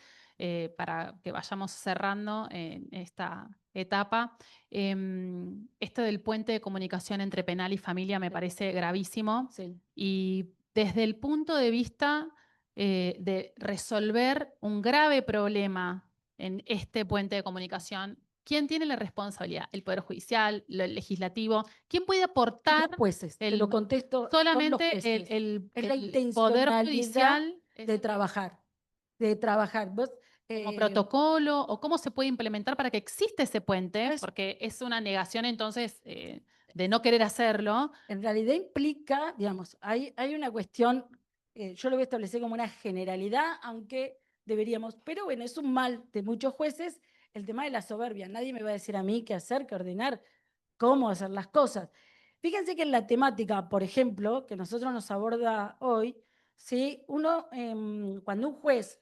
para que vayamos cerrando en esta etapa. Esto del puente de comunicación entre penal y familia me parece gravísimo Sí. y desde el punto de vista de resolver un grave problema en este puente de comunicación, ¿quién tiene la responsabilidad? ¿El Poder Judicial, el Legislativo? ¿Quién puede aportar Los jueces, te el lo contesto, son los solamente jueces. Es la el Poder intencionalidad Judicial es de trabajar, de trabajar. Vos, como protocolo o cómo se puede implementar para que exista ese puente? Es- Porque es una negación entonces de no querer hacerlo. en realidad implica, digamos, hay una cuestión, yo lo voy a establecer como una generalidad, aunque deberíamos, pero bueno, es un mal de muchos jueces el tema de la soberbia. Nadie me va a decir a mí qué hacer, qué ordenar, cómo hacer las cosas. Fíjense que en la temática, por ejemplo, que nosotros nos aborda hoy, ¿sí? Cuando un juez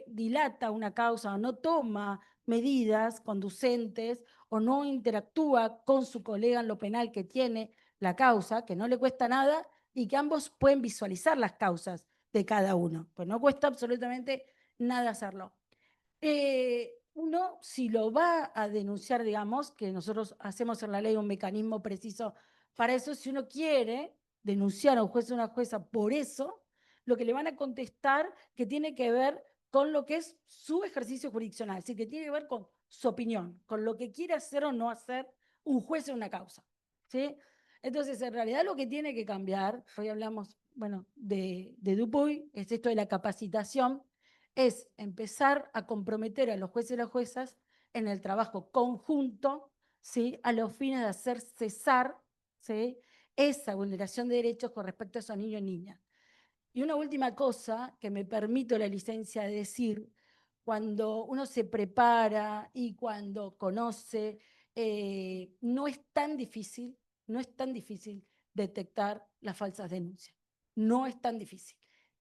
dilata una causa o no toma medidas conducentes o no interactúa con su colega en lo penal que tiene la causa, que no le cuesta nada y que ambos pueden visualizar las causas de cada uno, pues no cuesta absolutamente nada hacerlo. Uno, si lo va a denunciar, digamos, que nosotros hacemos en la ley un mecanismo preciso para eso, si uno quiere denunciar a un juez o una jueza por eso, lo que le van a contestar que tiene que ver con lo que es su ejercicio jurisdiccional, es decir, que tiene que ver con su opinión, con lo que quiere hacer o no hacer un juez en una causa, ¿sí? Entonces, en realidad lo que tiene que cambiar, hoy hablamos, bueno, de Dupuy, es esto de la capacitación, es empezar a comprometer a los jueces y las juezas en el trabajo conjunto, ¿sí? A los fines de hacer cesar, ¿sí? Esa vulneración de derechos con respecto a esos niños y niñas. Y una última cosa que me permito la licencia de decir, cuando uno se prepara y cuando conoce, no es tan difícil detectar las falsas denuncias. No es tan difícil.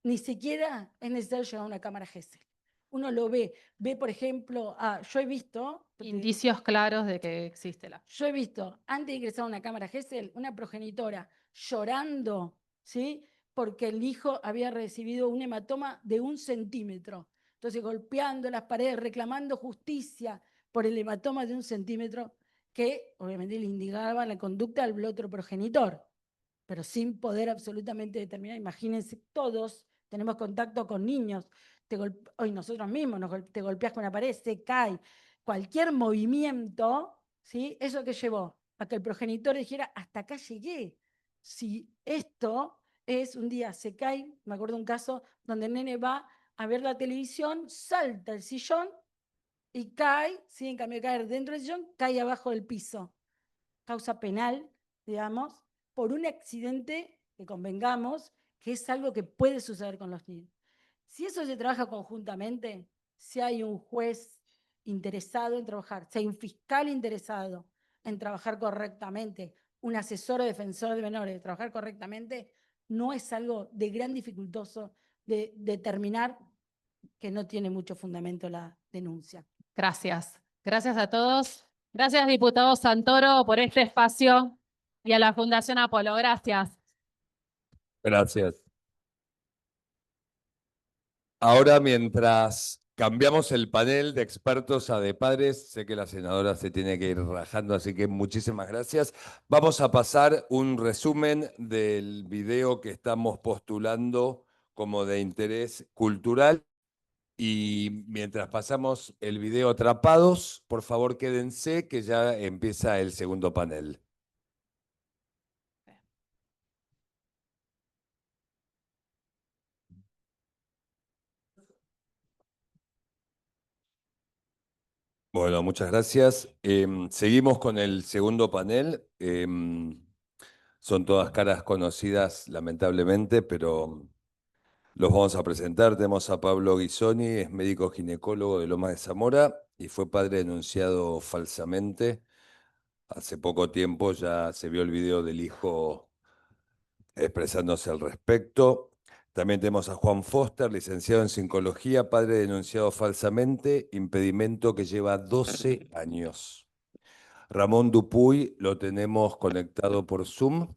Ni siquiera es necesario llegar a una cámara GESEL. Uno lo ve, por ejemplo, yo he visto... Indicios claros de que existe la... Yo he visto, antes de ingresar a una cámara GESEL, una progenitora llorando, ¿sí? Porque el hijo había recibido un hematoma de 1 centímetro. Entonces, golpeando las paredes, reclamando justicia por el hematoma de 1 centímetro, que obviamente le indicaba la conducta al otro progenitor, pero sin poder absolutamente determinar. Imagínense, todos tenemos contacto con niños. Hoy nosotros mismos te golpeas con una pared, se cae. Cualquier movimiento, ¿sí? Eso que llevó a que el progenitor dijera, hasta acá llegué. Si esto es un día, se cae, me acuerdo un caso donde el nene va a ver la televisión, salta el sillón y cae, ¿sí? En cambio de caer dentro del sillón, cae abajo del piso. Causa penal, digamos, por un accidente que convengamos que es algo que puede suceder con los niños. Si eso se trabaja conjuntamente, si hay un juez interesado en trabajar, si hay un fiscal interesado en trabajar correctamente, un asesor o defensor de menores, trabajar correctamente, no es algo de gran dificultoso de determinar que no tiene mucho fundamento la denuncia. Gracias. Gracias a todos. Gracias, diputado Santoro, por este espacio y a la Fundación Apolo. Gracias. Gracias. Ahora, mientras cambiamos el panel de expertos a de padres, sé que la senadora se tiene que ir rajando, así que muchísimas gracias. Vamos a pasar un resumen del video que estamos postulando como de interés cultural. Y mientras pasamos el video Atrapados, por favor quédense que ya empieza el segundo panel. Bueno, muchas gracias. Seguimos con el segundo panel. Son todas caras conocidas, lamentablemente, pero los vamos a presentar. Tenemos a Pablo Ghisoni, es médico ginecólogo de Lomas de Zamora y fue padre denunciado falsamente. Hace poco tiempo ya se vio el video del hijo expresándose al respecto. También tenemos a Juan Foster, licenciado en psicología, padre denunciado falsamente, impedimento que lleva 12 años. Ramón Dupuy lo tenemos conectado por Zoom.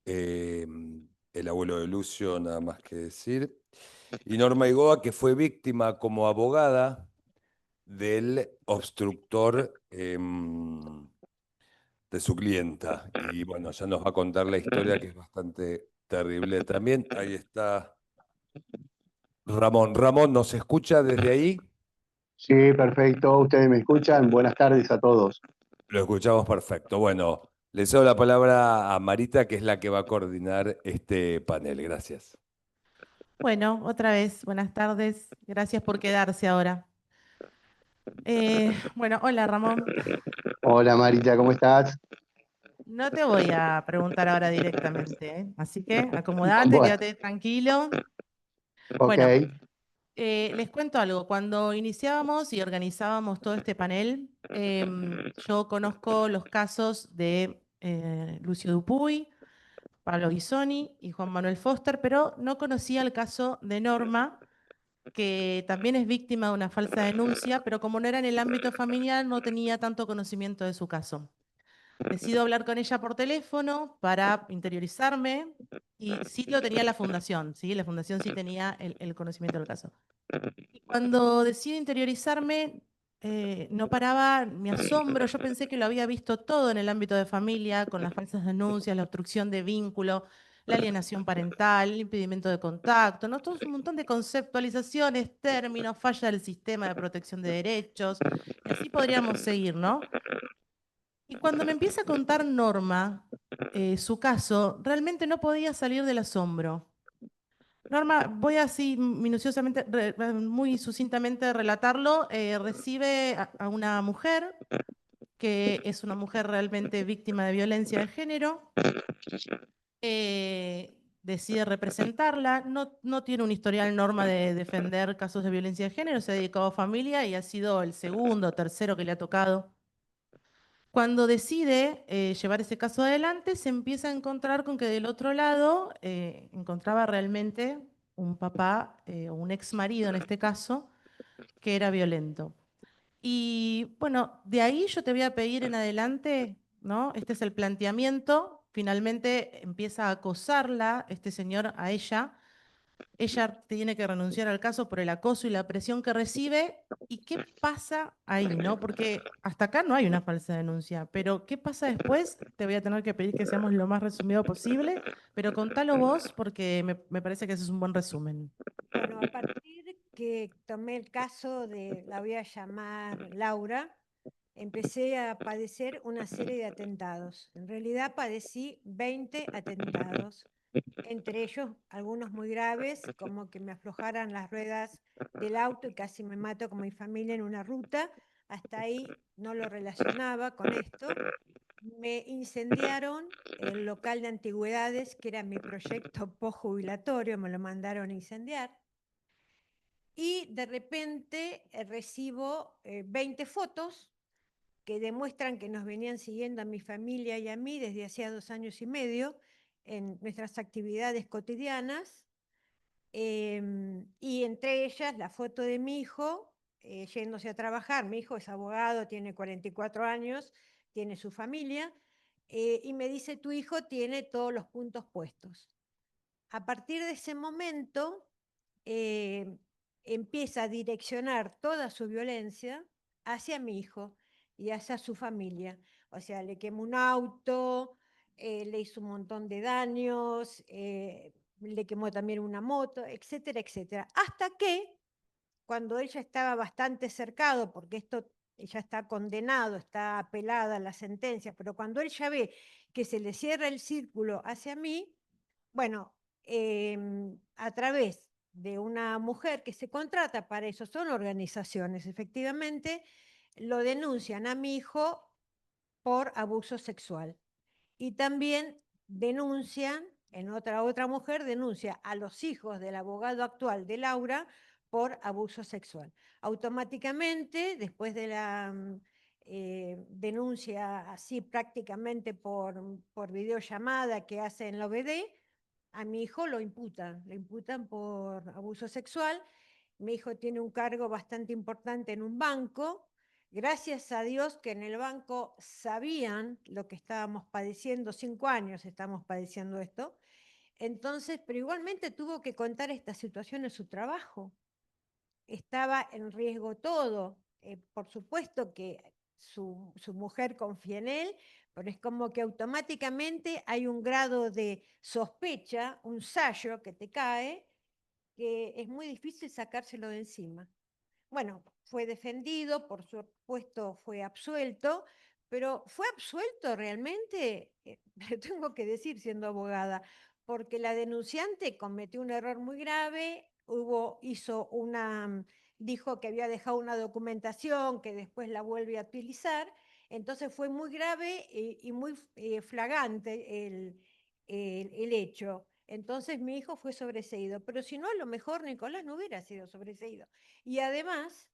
El abuelo de Lucio, nada más que decir. Y Norma Igoa, que fue víctima como abogada del obstructor de su clienta. Y bueno, ya nos va a contar la historia que es bastante terrible también. Ahí está Ramón. Ramón, ¿nos escucha desde ahí? Sí, perfecto. Ustedes me escuchan. Buenas tardes a todos. Lo escuchamos perfecto. Bueno, le cedo la palabra a Marita, que es la que va a coordinar este panel. Gracias. Bueno, otra vez, buenas tardes. Gracias por quedarse ahora. Bueno, hola Ramón. Hola Marita, ¿cómo estás? No te voy a preguntar ahora directamente, ¿eh? Así que acomodate, Bueno, quédate tranquilo. ok. Bueno, les cuento algo. Cuando iniciábamos y organizábamos todo este panel, yo conozco los casos de Lucio Dupuy, Pablo Ghisoni y Juan Manuel Foster, pero no conocía el caso de Norma, que también es víctima de una falsa denuncia, pero como no era en el ámbito familiar, no tenía tanto conocimiento de su caso. Decido hablar con ella por teléfono para interiorizarme y sí lo tenía la fundación, ¿sí? La fundación sí tenía el conocimiento del caso. Y cuando decido interiorizarme, no paraba mi asombro. Yo pensé que lo había visto todo en el ámbito de familia, con las falsas denuncias, la obstrucción de vínculo, la alienación parental, el impedimento de contacto, ¿no? Todo un montón de conceptualizaciones, términos, falla del sistema de protección de derechos, y así podríamos seguir, ¿no? Y cuando me empieza a contar Norma su caso, realmente no podía salir del asombro. Norma, voy así minuciosamente, muy sucintamente relatarlo, recibe a una mujer que es una mujer realmente víctima de violencia de género, decide representarla, no tiene un historial Norma de defender casos de violencia de género, se ha dedicado a familia y ha sido el segundo o tercero que le ha tocado. Cuando decide llevar ese caso adelante, se empieza a encontrar con que del otro lado encontraba realmente un papá, o un ex marido en este caso, que era violento. Y bueno, de ahí yo te voy a pedir en adelante, ¿no? Este es el planteamiento. Finalmente empieza a acosarla este señor a ella. Ella tiene que renunciar al caso por el acoso y la presión que recibe. ¿Y qué pasa ahí, no? Porque hasta acá no hay una falsa denuncia, pero ¿qué pasa después? Te voy a tener que pedir que seamos lo más resumido posible, pero contalo vos porque me parece que ese es un buen resumen. Bueno, a partir que tomé el caso de, la voy a llamar Laura, empecé a padecer una serie de atentados. En realidad padecí 20 atentados, entre ellos algunos muy graves, como que me aflojaran las ruedas del auto y casi me mato con mi familia en una ruta. Hasta ahí no lo relacionaba con esto. Me incendiaron el local de antigüedades, que era mi proyecto postjubilatorio, me lo mandaron a incendiar. Y de repente recibo 20 fotos que demuestran que nos venían siguiendo a mi familia y a mí desde hacía 2 años y medio en nuestras actividades cotidianas, y entre ellas la foto de mi hijo yéndose a trabajar. Mi hijo es abogado, tiene 44 años, tiene su familia, y me dice: tu hijo tiene todos los puntos puestos. A partir de ese momento empieza a direccionar toda su violencia hacia mi hijo y hacia su familia. O sea, le quemó un auto, le hizo un montón de daños, le quemó también una moto, etcétera, etcétera. Hasta que, cuando él ya estaba bastante cercado, porque esto ya está condenado, está apelada la sentencia, pero cuando él ya ve que se le cierra el círculo hacia mí, bueno, a través de una mujer que se contrata para eso, son organizaciones, efectivamente, lo denuncian a mi hijo por abuso sexual. Y también denuncian, otra mujer denuncia a los hijos del abogado actual de Laura por abuso sexual. Automáticamente, después de la denuncia así prácticamente por videollamada que hace en la OBD, a mi hijo lo imputan por abuso sexual. Mi hijo tiene un cargo bastante importante en un banco. Gracias a Dios que en el banco sabían lo que estábamos padeciendo, 5 años estamos padeciendo esto. Entonces, pero igualmente tuvo que contar esta situación en su trabajo. Estaba en riesgo todo. Por supuesto que su mujer confía en él, pero es como que automáticamente hay un grado de sospecha, un sallo que te cae, que es muy difícil sacárselo de encima. Bueno, fue defendido, por supuesto fue absuelto, pero fue absuelto realmente, tengo que decir siendo abogada, porque la denunciante cometió un error muy grave, dijo que había dejado una documentación que después la vuelve a utilizar, entonces fue muy grave y muy flagrante el hecho. Entonces mi hijo fue sobreseído, pero si no, a lo mejor Nicolás no hubiera sido sobreseído. Y además,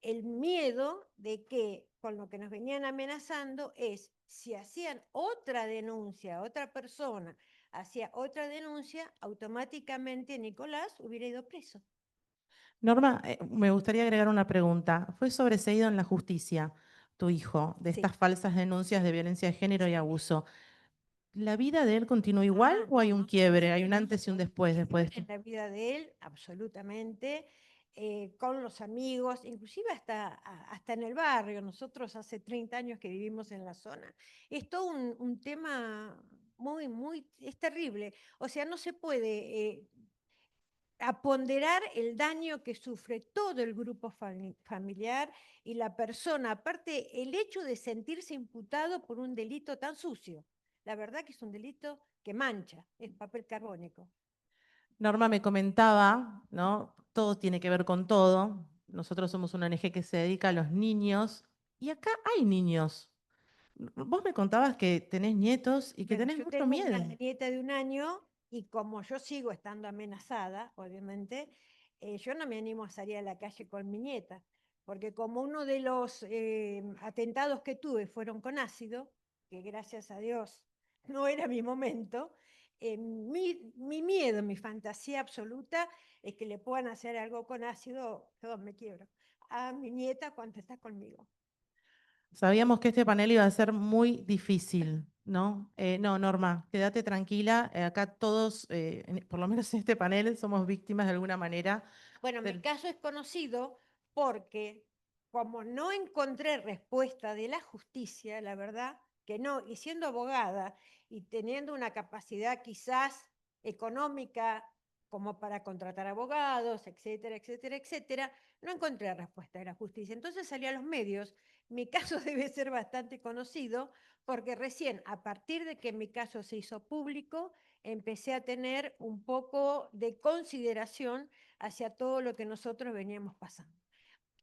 el miedo de que con lo que nos venían amenazando es, si hacían otra denuncia, otra persona hacía otra denuncia, automáticamente Nicolás hubiera ido preso. Norma, me gustaría agregar una pregunta. ¿Fue sobreseído en la justicia tu hijo de Sí. estas falsas denuncias de violencia de género y abuso? ¿La vida de él continúa igual o hay un quiebre, hay un antes y un después de En esto? la vida de él, absolutamente, con los amigos, inclusive hasta en el barrio. Nosotros hace 30 años que vivimos en la zona. Es todo un tema es terrible. O sea, no se puede ponderar el daño que sufre todo el grupo familiar y la persona. Aparte, el hecho de sentirse imputado por un delito tan sucio. La verdad que es un delito que mancha, es papel carbónico. Norma me comentaba, ¿no? Todo tiene que ver con todo. Nosotros somos una ONG que se dedica a los niños y acá hay niños. Vos me contabas que tenés nietos y que Bueno, tenés yo mucho tengo miedo. una nieta de 1 año y como yo sigo estando amenazada, obviamente, yo no me animo a salir a la calle con mi nieta, porque como uno de los atentados que tuve fueron con ácido, que gracias a Dios no era mi momento, mi miedo, mi fantasía absoluta es que le puedan hacer algo con ácido, todo me quiebro, a mi nieta cuando está conmigo. Sabíamos que este panel iba a ser muy difícil, ¿no? No, Norma, quédate tranquila. Acá todos, por lo menos en este panel, somos víctimas de alguna manera. Bueno, mi caso es conocido porque como no encontré respuesta de la justicia, la verdad que no, y siendo abogada y teniendo una capacidad quizás económica como para contratar abogados, etcétera, etcétera, etcétera, no encontré respuesta de la justicia. Entonces salí a los medios. Mi caso debe ser bastante conocido porque recién, a partir de que mi caso se hizo público, empecé a tener un poco de consideración hacia todo lo que nosotros veníamos pasando.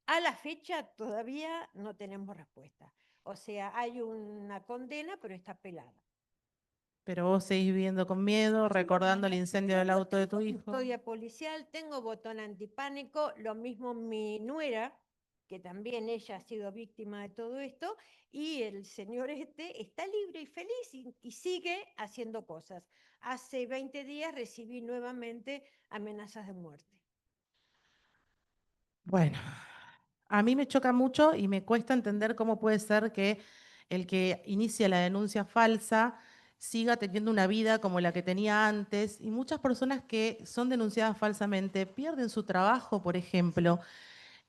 A la fecha todavía no tenemos respuesta. O sea, hay una condena, pero está pelada. Pero vos seguís viviendo con miedo, recordando el incendio del auto de tu hijo. Custodia policial, tengo botón antipánico, lo mismo mi nuera, que también ella ha sido víctima de todo esto, y el señor este está libre y feliz y sigue haciendo cosas. Hace 20 días recibí nuevamente amenazas de muerte. Bueno, a mí me choca mucho y me cuesta entender cómo puede ser que el que inicia la denuncia falsa siga teniendo una vida como la que tenía antes. Y muchas personas que son denunciadas falsamente pierden su trabajo, por ejemplo,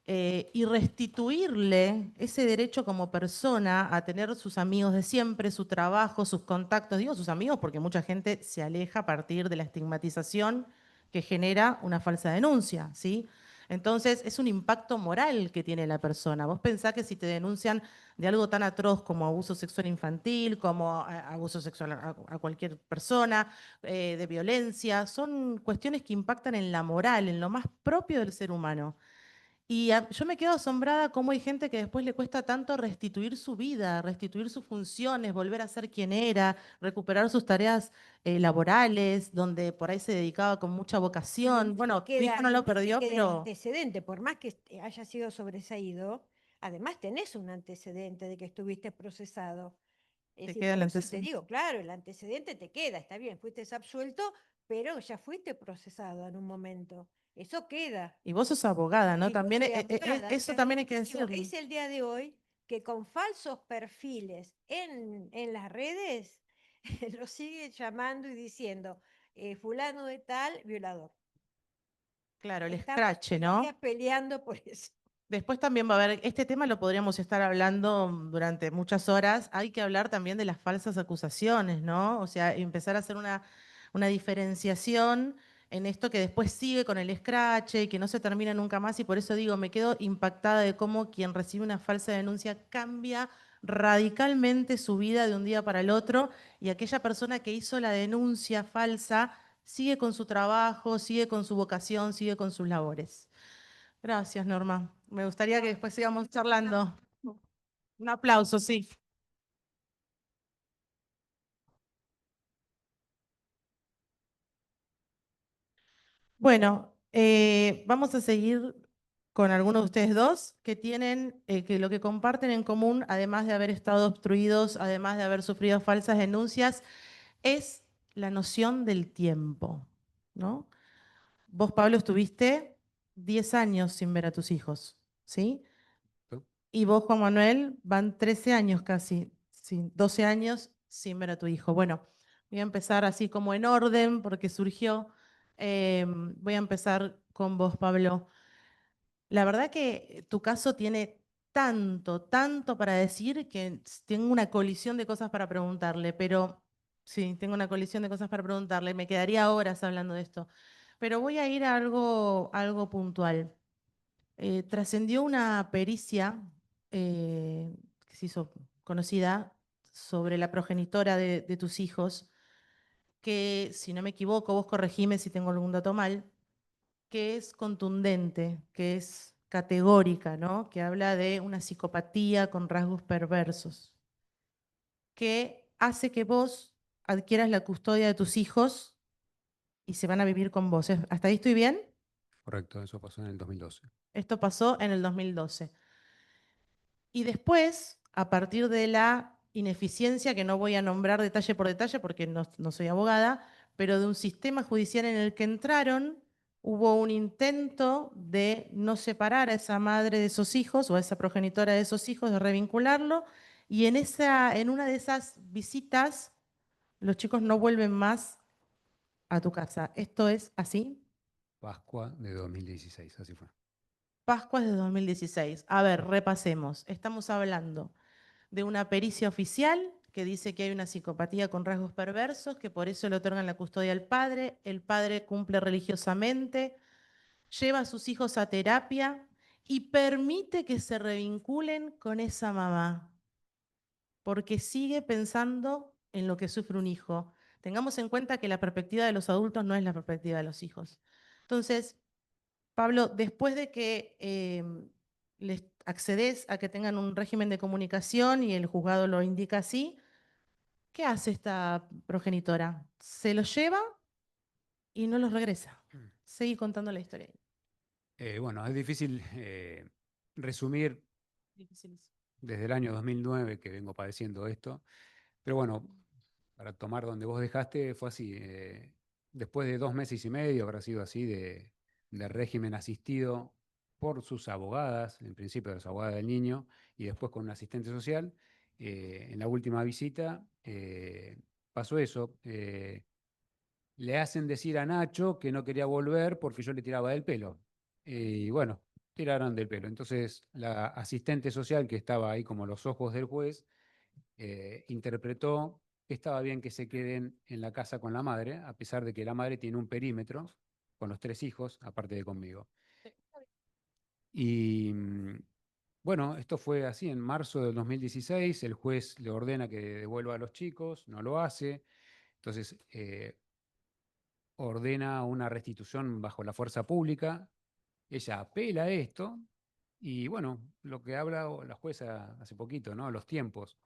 y restituirle ese derecho como persona a tener sus amigos de siempre, su trabajo, sus contactos. Digo sus amigos porque mucha gente se aleja a partir de la estigmatización que genera una falsa denuncia, ¿sí? Entonces, es un impacto moral que tiene la persona. Vos pensás que si te denuncian de algo tan atroz como abuso sexual infantil, como abuso sexual a cualquier persona, de violencia, son cuestiones que impactan en la moral, en lo más propio del ser humano. Y yo me quedo asombrada cómo hay gente que después le cuesta tanto restituir su vida, restituir sus funciones, volver a ser quien era, recuperar sus tareas laborales, donde por ahí se dedicaba con mucha vocación. Bueno, tu hijo no lo perdió, queda el pero antecedente, por más que haya sido sobreseído, además tenés un antecedente de que estuviste procesado. Es te decir, queda el por eso te antecedente. digo, claro, el antecedente te queda, está bien, fuiste absuelto, pero ya fuiste procesado en un momento. Eso queda. Y vos sos abogada, ¿no? Y yo También soy abogada. eso Entonces, también hay que digo, decirlo. es el día de hoy que con falsos perfiles en las redes lo sigue llamando y diciendo, fulano de tal, violador. Claro, el Estamos escrache, todavía ¿no? peleando por eso. Después también va a haber, este tema lo podríamos estar hablando durante muchas horas. Hay que hablar también de las falsas acusaciones, ¿no? O sea, empezar a hacer una diferenciación en esto que después sigue con el escrache y que no se termina nunca más. Y por eso digo, me quedo impactada de cómo quien recibe una falsa denuncia cambia radicalmente su vida de un día para el otro y aquella persona que hizo la denuncia falsa sigue con su trabajo, sigue con su vocación, sigue con sus labores. Gracias, Norma. Me gustaría que después sigamos charlando. Un aplauso, sí. Bueno, vamos a seguir con algunos de ustedes dos que tienen, que lo que comparten en común, además de haber estado obstruidos, además de haber sufrido falsas denuncias, es la noción del tiempo, ¿no? Vos, Pablo, estuviste 10 años sin ver a tus hijos, ¿sí? Y vos, Juan Manuel, van 13 años casi, 12 años sin ver a tu hijo. Bueno, voy a empezar así como en orden porque surgió. Voy a empezar con vos, Pablo. La verdad que tu caso tiene tanto, tanto para decir que tengo una colisión de cosas para preguntarle, pero sí, tengo una colisión de cosas para preguntarle. Me quedaría horas hablando de esto, pero voy a ir a algo puntual. Trascendió una pericia que se hizo conocida sobre la progenitora de tus hijos, que, si no me equivoco, vos corregime si tengo algún dato mal, que es contundente, que es categórica, ¿no? Que habla de una psicopatía con rasgos perversos, que hace que vos adquieras la custodia de tus hijos y se van a vivir con vos. ¿Hasta ahí estoy bien? Correcto, eso pasó en el 2012. Esto pasó en el 2012. Y después, a partir de la ineficiencia, que no voy a nombrar detalle por detalle porque no soy abogada, pero de un sistema judicial en el que entraron, hubo un intento de no separar a esa madre de esos hijos o a esa progenitora de esos hijos, de revincularlo, y en una de esas visitas los chicos no vuelven más a tu casa. ¿Esto es así? Pascua de 2016, así fue. Pascuas de 2016. A ver, repasemos. Estamos hablando de una pericia oficial que dice que hay una psicopatía con rasgos perversos, que por eso le otorgan la custodia al padre, el padre cumple religiosamente, lleva a sus hijos a terapia y permite que se revinculen con esa mamá, porque sigue pensando en lo que sufre un hijo. Tengamos en cuenta que la perspectiva de los adultos no es la perspectiva de los hijos. Entonces, Pablo, después de que les accedes a que tengan un régimen de comunicación y el juzgado lo indica así, ¿qué hace esta progenitora? Se los lleva y no los regresa. Seguí contando la historia. Bueno, es difícil resumir Dificilísimo. desde el año 2009 que vengo padeciendo esto, pero bueno, para tomar donde vos dejaste, fue así. Después de 2 meses y medio, habrá sido así, de régimen asistido por sus abogadas, en principio las abogadas del niño, y después con un asistente social. En la última visita, pasó eso. Le hacen decir a Nacho que no quería volver porque yo le tiraba del pelo. Y bueno, tiraron del pelo. Entonces la asistente social que estaba ahí como los ojos del juez interpretó que estaba bien que se queden en la casa con la madre, a pesar de que la madre tiene un perímetro con los 3 hijos, aparte de conmigo. Y bueno, esto fue así en marzo del 2016, el juez le ordena que devuelva a los chicos, no lo hace, entonces ordena una restitución bajo la fuerza pública, ella apela a esto, y bueno, lo que habla la jueza hace poquito, ¿no? Los tiempos.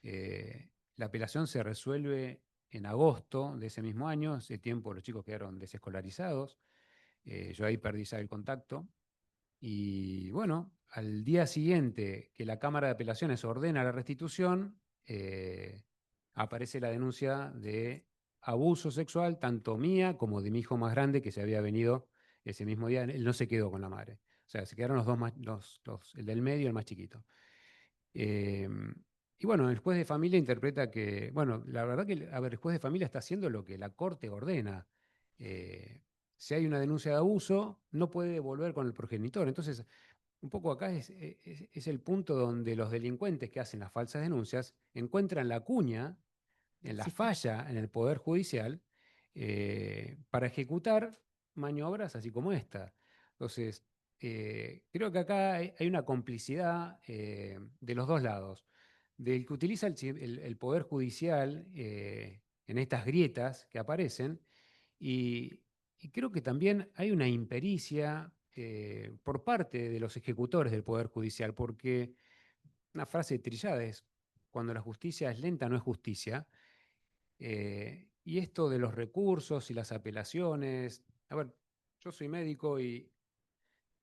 La apelación se resuelve en agosto de ese mismo año, ese tiempo los chicos quedaron desescolarizados, yo ahí perdí ya el contacto, y bueno, al día siguiente que la Cámara de Apelaciones ordena la restitución, aparece la denuncia de abuso sexual, tanto mía como de mi hijo más grande, que se había venido ese mismo día. Él no se quedó con la madre. O sea, se quedaron los dos el del medio y el más chiquito. Y bueno, el juez de familia interpreta que, bueno, la verdad que, a ver, el juez de familia está haciendo lo que la corte ordena. Si hay una denuncia de abuso, no puede volver con el progenitor. Entonces, un poco acá es el punto donde los delincuentes que hacen las falsas denuncias encuentran la cuña en la falla en el Poder Judicial para ejecutar maniobras así como esta. Entonces, creo que acá hay una complicidad de los dos lados. Del que utiliza el Poder Judicial en estas grietas que aparecen y creo que también hay una impericia por parte de los ejecutores del Poder Judicial, porque una frase trillada es, cuando la justicia es lenta no es justicia, y esto de los recursos y las apelaciones, a ver, yo soy médico y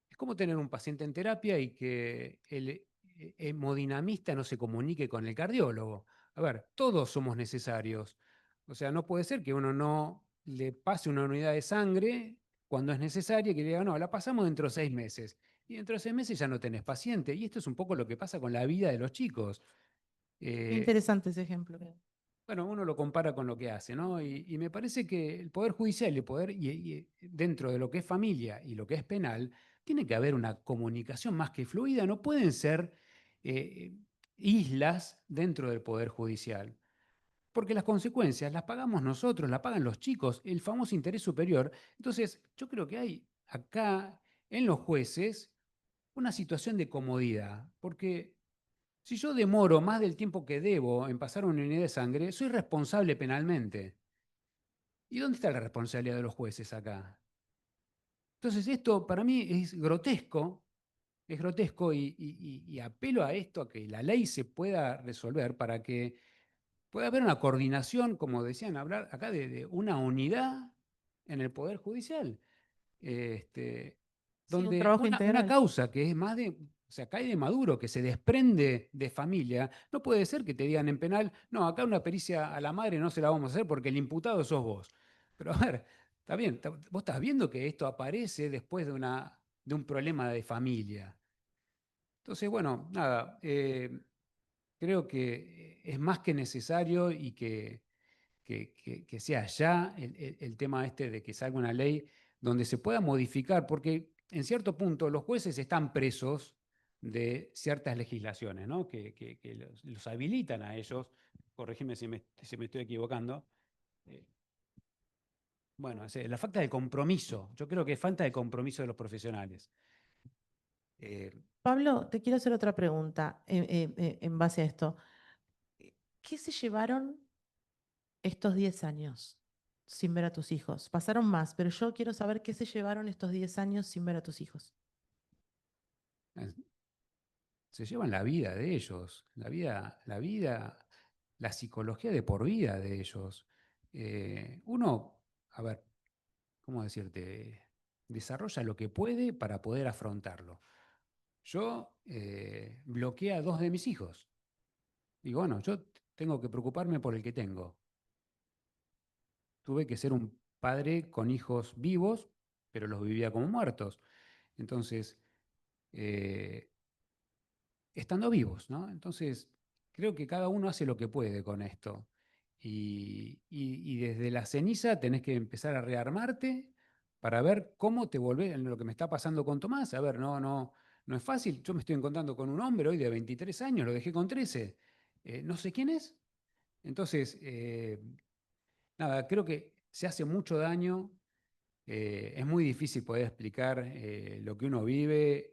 es como tener un paciente en terapia y que el hemodinamista no se comunique con el cardiólogo. A ver, todos somos necesarios. O sea, no puede ser que uno no le pase una unidad de sangre cuando es necesaria y que le diga, no, la pasamos dentro de 6 meses. Y dentro de 6 meses ya no tenés paciente. Y esto es un poco lo que pasa con la vida de los chicos. Qué interesante ese ejemplo. Bueno, uno lo compara con lo que hace, ¿no? Y me parece que el Poder Judicial y dentro de lo que es familia y lo que es penal, tiene que haber una comunicación más que fluida. No pueden ser islas dentro del Poder Judicial. Porque las consecuencias las pagamos nosotros, las pagan los chicos, el famoso interés superior. Entonces, yo creo que hay acá en los jueces una situación de comodidad, porque si yo demoro más del tiempo que debo en pasar una unidad de sangre, soy responsable penalmente. ¿Y dónde está la responsabilidad de los jueces acá? Entonces esto para mí es grotesco y apelo a esto, a que la ley se pueda resolver para que pueda haber una coordinación, como decían, hablar acá de una unidad en el Poder Judicial. Sí, un Donde trabajo una integral. causa que es más de, o sea, cae de Maduro, que se desprende de familia, no puede ser que te digan en penal, no, acá una pericia a la madre no se la vamos a hacer porque el imputado sos vos. Pero a ver, está bien, vos estás viendo que esto aparece después de un problema de familia. Entonces, bueno, nada, creo que es más que necesario y que sea ya el tema este de que salga una ley donde se pueda modificar, porque en cierto punto los jueces están presos de ciertas legislaciones, ¿no? que los habilitan a ellos, corregime si me estoy equivocando. Bueno, la falta de compromiso, yo creo que es falta de compromiso de los profesionales. Pablo, te quiero hacer otra pregunta en base a esto. ¿Qué se llevaron estos 10 años sin ver a tus hijos? Pasaron más, pero yo quiero saber qué se llevaron estos 10 años sin ver a tus hijos. Se llevan la vida de ellos, la psicología de por vida de ellos. Uno, a ver, ¿cómo decirte? Desarrolla lo que puede para poder afrontarlo. Yo bloqueé a 2 de mis hijos. Digo, bueno, yo tengo que preocuparme por el que tengo. Tuve que ser un padre con hijos vivos, pero los vivía como muertos. Entonces, estando vivos, ¿no? Entonces, creo que cada uno hace lo que puede con esto. Y desde la ceniza tenés que empezar a rearmarte para ver cómo te volvés, en lo que me está pasando con Tomás. A ver, no es fácil. Yo me estoy encontrando con un hombre hoy de 23 años, lo dejé con 13. No sé quién es. Entonces, nada, creo que se hace mucho daño. Es muy difícil poder explicar lo que uno vive.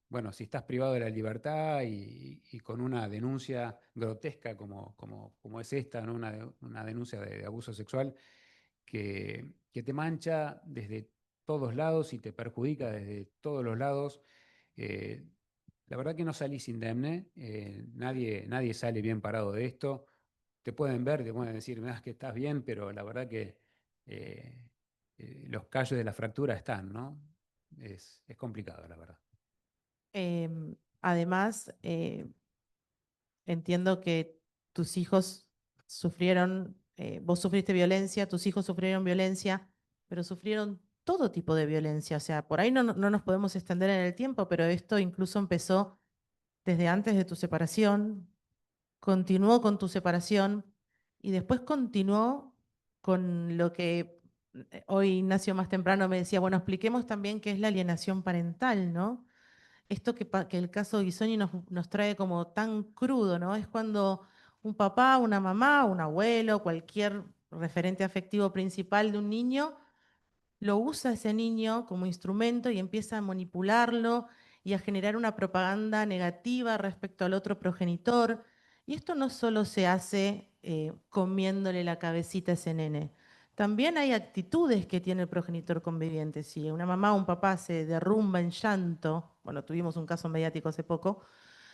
Bueno, si estás privado de la libertad y con una denuncia grotesca como es esta, ¿no? Una denuncia de abuso sexual que te mancha desde todos lados y te perjudica desde todos los lados. eh, la verdad que no salís indemne, nadie sale bien parado de esto. Te pueden ver, te pueden decir, "Ah, que estás bien", pero la verdad que eh, los callos de la fractura están, ¿no? Es complicado, la verdad. Además, entiendo que tus hijos sufrieron, vos sufriste violencia, tus hijos sufrieron violencia, pero sufrieron todo tipo de violencia. O sea, por ahí no nos podemos extender en el tiempo, pero esto incluso empezó desde antes de tu separación, continuó con tu separación y después continuó con lo que hoy Ignacio más temprano me decía, bueno, expliquemos también qué es la alienación parental, ¿no? Esto que el caso Guisoni nos trae como tan crudo, ¿no? Es cuando un papá, una mamá, un abuelo, cualquier referente afectivo principal de un niño, lo usa ese niño como instrumento y empieza a manipularlo y a generar una propaganda negativa respecto al otro progenitor. Y esto no solo se hace comiéndole la cabecita a ese nene. También hay actitudes que tiene el progenitor conviviente. Si una mamá o un papá se derrumba en llanto, bueno, tuvimos un caso mediático hace poco,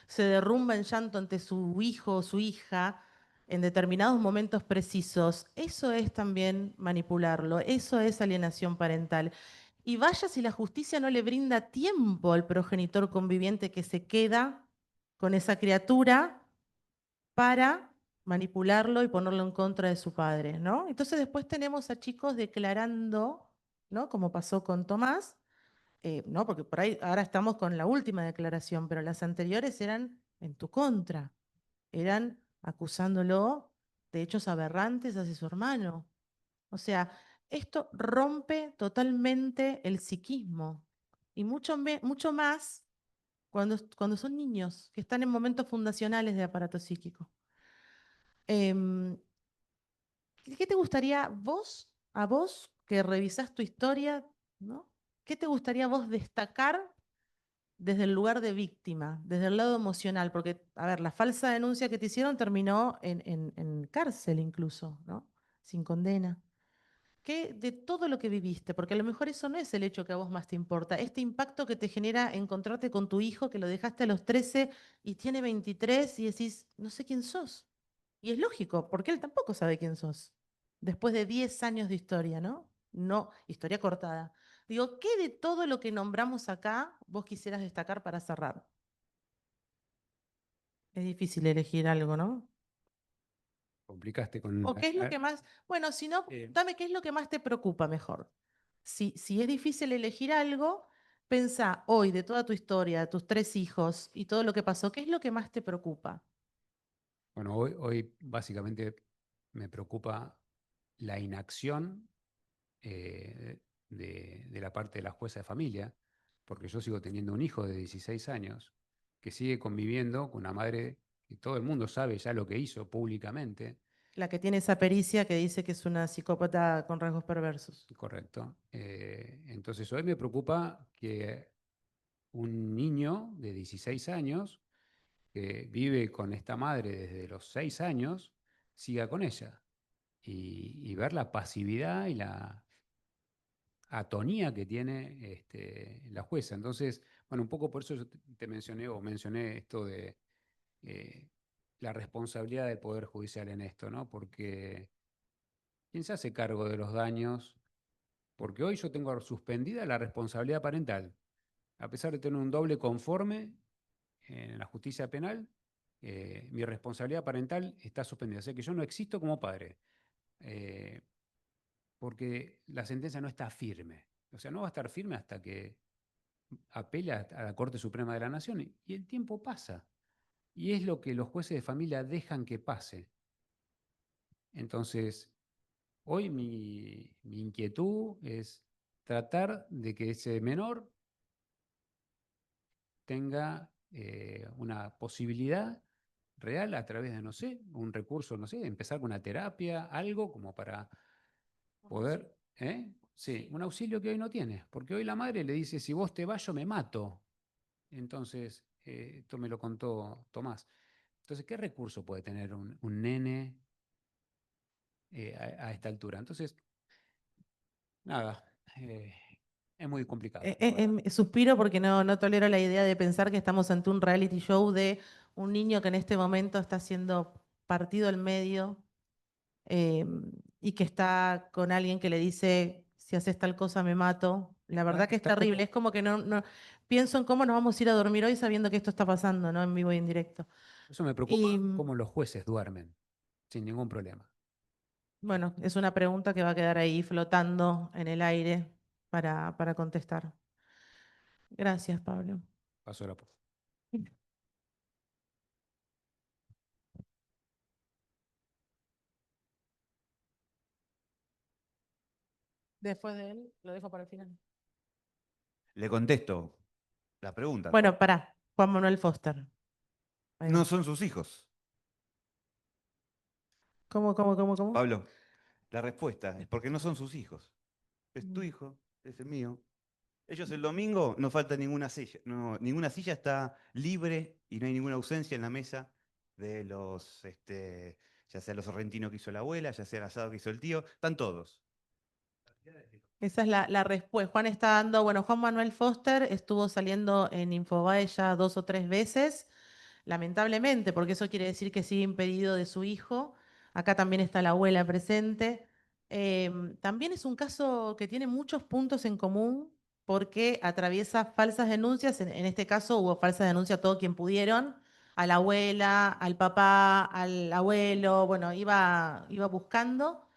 se derrumba en llanto ante su hijo o su hija en determinados momentos precisos, eso es también manipularlo, eso es alienación parental. Y vaya si la justicia no le brinda tiempo al progenitor conviviente que se queda con esa criatura para manipularlo y ponerlo en contra de su padre, ¿no? Entonces después tenemos a chicos declarando, ¿no? Como pasó con Tomás, ¿no? Porque por ahí ahora estamos con la última declaración, pero las anteriores eran en tu contra, eran acusándolo de hechos aberrantes hacia su hermano. O sea, esto rompe totalmente el psiquismo y mucho más cuando son niños que están en momentos fundacionales de aparato psíquico. Em, ¿Qué te gustaría a vos que revisás tu historia, ¿no? ¿Qué te gustaría vos destacar desde el lugar de víctima, desde el lado emocional? Porque, a ver, la falsa denuncia que te hicieron terminó en cárcel incluso, ¿no? Sin condena. ¿Qué de todo lo que viviste? Porque a lo mejor eso no es el hecho que a vos más te importa, este impacto que te genera encontrarte con tu hijo que lo dejaste a los 13 y tiene 23 y decís, no sé quién sos. Y es lógico, porque él tampoco sabe quién sos. Después de 10 años de historia, ¿no? No, historia cortada. Digo, ¿qué de todo lo que nombramos acá vos quisieras destacar para cerrar? Es difícil elegir algo, ¿no? Complicaste con ¿O qué es lo que más, bueno, si no, dame qué es lo que más te preocupa mejor? Si es difícil elegir algo, pensá hoy de toda tu historia, de tus 3 hijos y todo lo que pasó, ¿qué es lo que más te preocupa? Bueno, hoy básicamente me preocupa la inacción de la parte de la jueza de familia, porque yo sigo teniendo un hijo de 16 años que sigue conviviendo con una madre que todo el mundo sabe ya lo que hizo públicamente. La que tiene esa pericia que dice que es una psicópata con rasgos perversos. Correcto. Entonces hoy me preocupa que un niño de 16 años que vive con esta madre desde los 6 años siga con ella y ver la pasividad y la atonía que tiene la jueza. Entonces, bueno, un poco por eso yo te mencioné esto de eh, la responsabilidad del Poder Judicial en esto, ¿no? Porque ¿quién se hace cargo de los daños? Porque hoy yo tengo suspendida la responsabilidad parental. A pesar de tener un doble conforme en la justicia penal, mi responsabilidad parental está suspendida. O sea que yo no existo como padre, porque la sentencia no está firme. O sea, no va a estar firme hasta que apele a la Corte Suprema de la Nación y el tiempo pasa. Y es lo que los jueces de familia dejan que pase. Entonces, hoy mi inquietud es tratar de que ese menor tenga una posibilidad real a través de, no sé, un recurso, no sé, empezar con una terapia, algo como para poder, ¿eh? Sí, un auxilio que hoy no tiene, porque hoy la madre le dice, si vos te vas, yo me mato. Entonces, esto me lo contó Tomás. Entonces, ¿qué recurso puede tener un nene a esta altura? Entonces, nada, es muy complicado. la verdad. Suspiro porque no tolero la idea de pensar que estamos ante un reality show de un niño que en este momento está siendo partido al medio y que está con alguien que le dice, si haces tal cosa me mato. La verdad que es Está como- terrible. Es como que no pienso en cómo nos vamos a ir a dormir hoy sabiendo que esto está pasando, ¿no? En vivo y en directo. Eso me preocupa Y cómo los jueces duermen sin ningún problema. bueno, es una pregunta que va a quedar ahí flotando en el aire para contestar. Gracias, Pablo. Pasó la posta. Después de él, lo dejo para el final. Le contesto la pregunta. Bueno, pará. Juan Manuel Foster. Ahí No va. son sus hijos. ¿Cómo? Pablo, la respuesta es porque no son sus hijos. Es tu Mm. hijo, es el mío. Ellos el domingo no falta ninguna silla. No, ninguna silla está libre y no hay ninguna ausencia en la mesa de los, ya sea los sorrentinos que hizo la abuela, ya sea el asado que hizo el tío. Están todos. Esa es la respuesta. Juan está dando, bueno, Juan Manuel Foster estuvo saliendo en Infobae ya 2 o 3 veces, lamentablemente, porque eso quiere decir que sigue impedido de su hijo. Acá también está la abuela presente. También es un caso que tiene muchos puntos en común porque atraviesa falsas denuncias. En este caso hubo falsas denuncias a todo quien pudieron, a la abuela, al papá, al abuelo, bueno, iba buscando.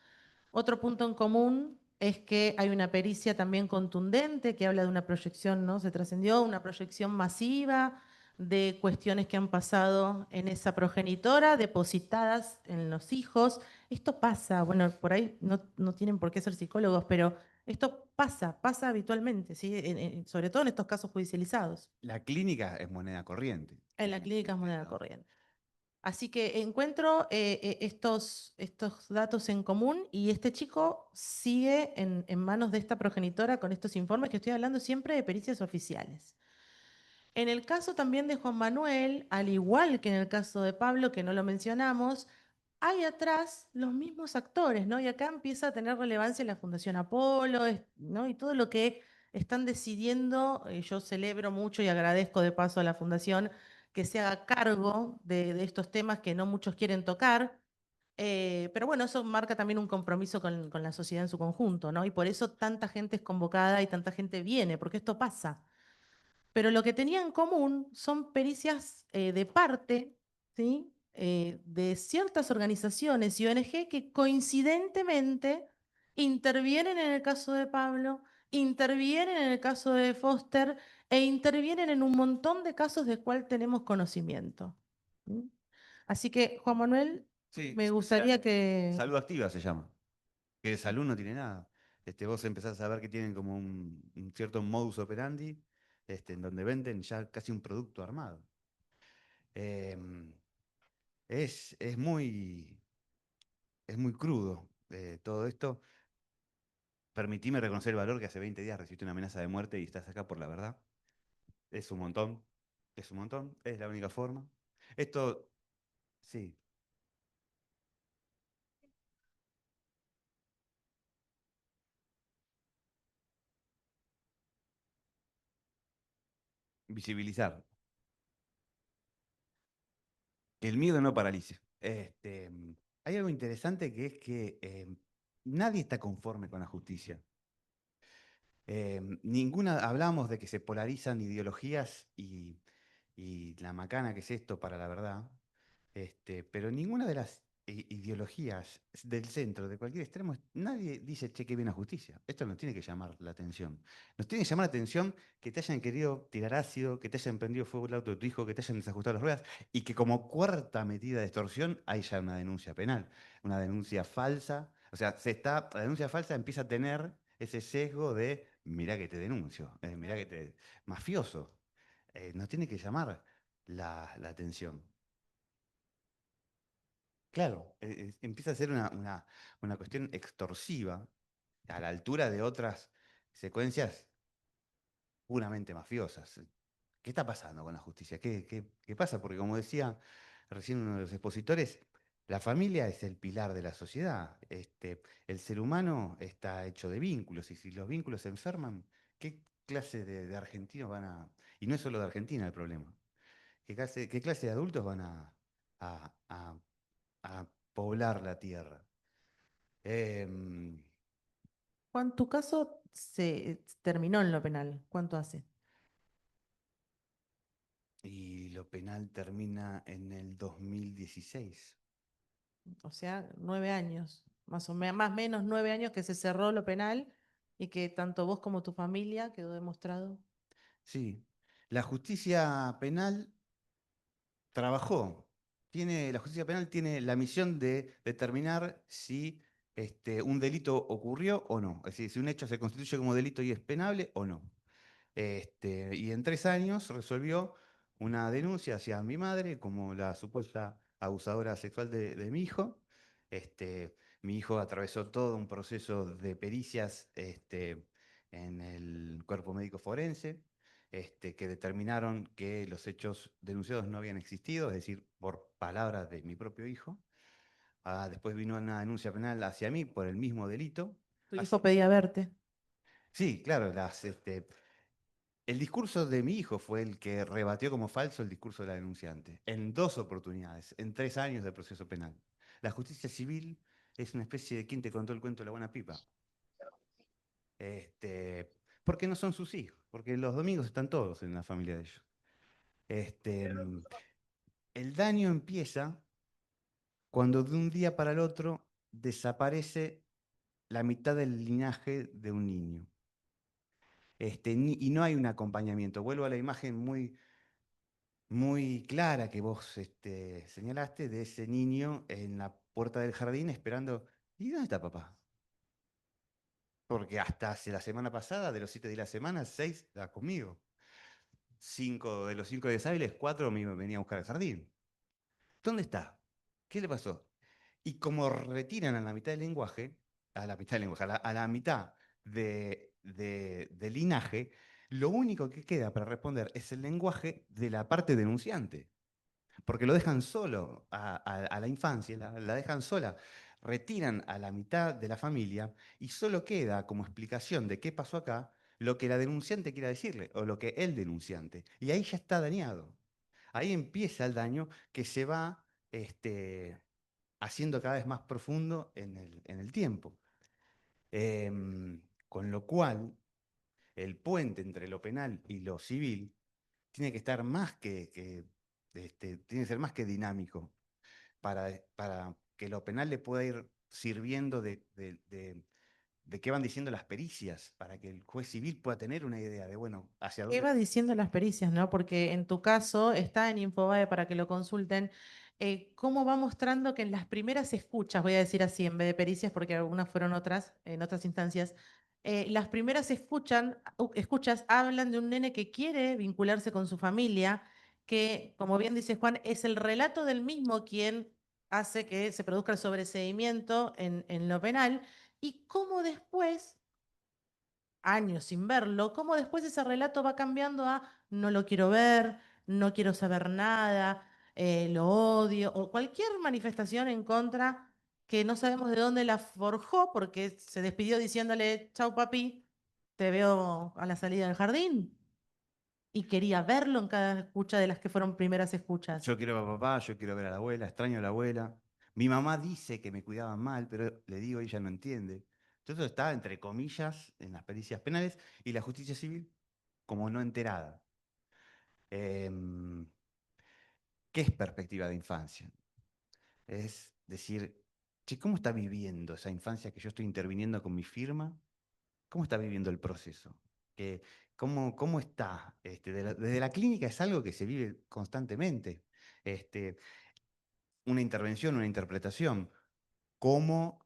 Otro punto en común es que hay una pericia también contundente que habla de una proyección, ¿no? Se trascendió una proyección masiva de cuestiones que han pasado en esa progenitora, depositadas en los hijos. Esto pasa, bueno, por ahí no tienen por qué ser psicólogos, pero esto pasa habitualmente, ¿sí? Sobre todo en estos casos judicializados. La clínica es moneda corriente. En la clínica es moneda corriente. Así que encuentro estos datos en común y este chico sigue en manos de esta progenitora con estos informes que estoy hablando siempre de pericias oficiales. En el caso también de Juan Manuel, al igual que en el caso de Pablo, que no lo mencionamos, hay atrás los mismos actores, ¿no? Y acá empieza a tener relevancia la Fundación Apolo, ¿no? Y todo lo que están decidiendo, yo celebro mucho y agradezco de paso a la Fundación que se haga cargo de estos temas que no muchos quieren tocar. Pero bueno, eso marca también un compromiso con la sociedad en su conjunto, ¿no? Y por eso tanta gente es convocada y tanta gente viene, porque esto pasa. Pero lo que tenía en común son pericias de parte, ¿sí? De ciertas organizaciones y ONG que coincidentemente intervienen en el caso de Pablo, intervienen en el caso de Foster e intervienen en un montón de casos de cual tenemos conocimiento. ¿Sí? Así que, Juan Manuel, Sí, me gustaría que... salud activa se llama. Que de salud no tiene nada. Vos empezás a ver que tienen como un cierto modus operandi, en donde venden ya casi un producto armado. Em, es muy crudo todo esto. Permitime reconocer el valor que hace 20 días recibiste una amenaza de muerte y estás acá por la verdad. Es un montón, es un montón, es la única forma. Esto, sí, visibilizar. Que el miedo no paralice. Hay algo interesante que es que nadie está conforme con la justicia. Hablamos de que se polarizan ideologías y la macana que es esto para la verdad, pero ninguna de las ideologías del centro, de cualquier extremo, nadie dice, che, qué bien la justicia. Esto nos tiene que llamar la atención. Nos tiene que llamar la atención que te hayan querido tirar ácido, que te hayan prendido fuego el auto de tu hijo, que te hayan desajustado las ruedas y que como cuarta medida de extorsión hay ya una denuncia penal, una denuncia falsa. O sea, la denuncia falsa empieza a tener ese sesgo de, mirá que te denuncio, mirá que te... mafioso. Nos tiene que llamar la atención. Claro, empieza a ser una cuestión extorsiva a la altura de otras secuencias puramente mafiosas. ¿Qué está pasando con la justicia? ¿Qué pasa? Porque como decía recién uno de los expositores, la familia es el pilar de la sociedad. El ser humano está hecho de vínculos y si los vínculos se enferman, ¿qué clase de argentinos van a... Y no es solo de Argentina el problema. ¿Qué clase de adultos van a, a- a poblar la tierra? Em, Juan, tu caso se terminó en lo penal. ¿Cuánto hace? y lo penal termina en el 2016. O sea, 9 años, más o menos, más o menos 9 años que se cerró lo penal y que tanto vos como tu familia quedó demostrado. Sí, la justicia penal trabajó. La justicia penal tiene la misión de determinar si un delito ocurrió o no. Es decir, si un hecho se constituye como delito y es penable o no. Y en 3 años resolvió una denuncia hacia mi madre como la supuesta abusadora sexual de mi hijo. Mi hijo atravesó todo un proceso de pericias en el cuerpo médico forense, que determinaron que los hechos denunciados no habían existido, es decir, por palabras de mi propio hijo. Después vino una denuncia penal hacia mí por el mismo delito. Tu hijo pedía verte. Sí, claro, el discurso de mi hijo fue el que rebatió como falso el discurso de la denunciante, en 2 oportunidades, en 3 años de proceso penal. La justicia civil es una especie de quien te contó el cuento de la buena pipa. Porque no son sus hijos, porque los domingos están todos en la familia de ellos. El daño empieza cuando de un día para el otro desaparece la mitad del linaje de un niño. Y no hay un acompañamiento. Vuelvo a la imagen muy clara que vos señalaste de ese niño en la puerta del jardín esperando, ¿y dónde está papá? Porque hasta hace la semana pasada, de los 7 días de la semana, 6 estaba conmigo. 5 de los 5 días hábiles, 4 me venía a buscar al jardín. ¿Dónde está? ¿Qué le pasó? Y como retiran a la mitad del lenguaje, a la mitad del linaje, lo único que queda para responder es el lenguaje de la parte denunciante. Porque lo dejan solo a la infancia, la dejan sola. Retiran a la mitad de la familia y solo queda como explicación de qué pasó acá lo que la denunciante quiera decirle o lo que el denunciante. Y ahí ya está dañado. Ahí empieza el daño que se va haciendo cada vez más profundo en el tiempo. Con lo cual, el puente entre lo penal y lo civil tiene que estar más tiene que ser más que dinámico para que lo penal le pueda ir sirviendo de qué van diciendo las pericias, para que el juez civil pueda tener una idea de, bueno, hacia ¿Qué dónde... va diciendo las pericias, no? Porque en tu caso está en Infobae para que lo consulten. Cómo va mostrando que en las primeras escuchas, voy a decir así, en vez de pericias, porque algunas fueron otras, en otras instancias, las primeras escuchas hablan de un nene que quiere vincularse con su familia, que, como bien dice Juan, es el relato del mismo quien hace que se produzca el sobreseimiento en lo penal, y cómo después años sin verlo, cómo después ese relato va cambiando a no lo quiero ver, no quiero saber nada, lo odio, o cualquier manifestación en contra que no sabemos de dónde la forjó porque se despidió diciéndole, chau papi, te veo a la salida del jardín. Y quería verlo en cada escucha de las que fueron primeras escuchas. Yo quiero ver a papá, yo quiero ver a la abuela, extraño a la abuela. Mi mamá dice que me cuidaban mal, pero le digo y ella no entiende. Todo eso está, entre comillas, en las pericias penales y la justicia civil como no enterada. Em, ¿Qué es perspectiva de infancia? Es decir, che, ¿cómo está viviendo esa infancia que yo estoy interviniendo con mi firma? ¿Cómo está viviendo el proceso? ¿Cómo está? Desde la clínica es algo que se vive constantemente. Este, una intervención, una interpretación, cómo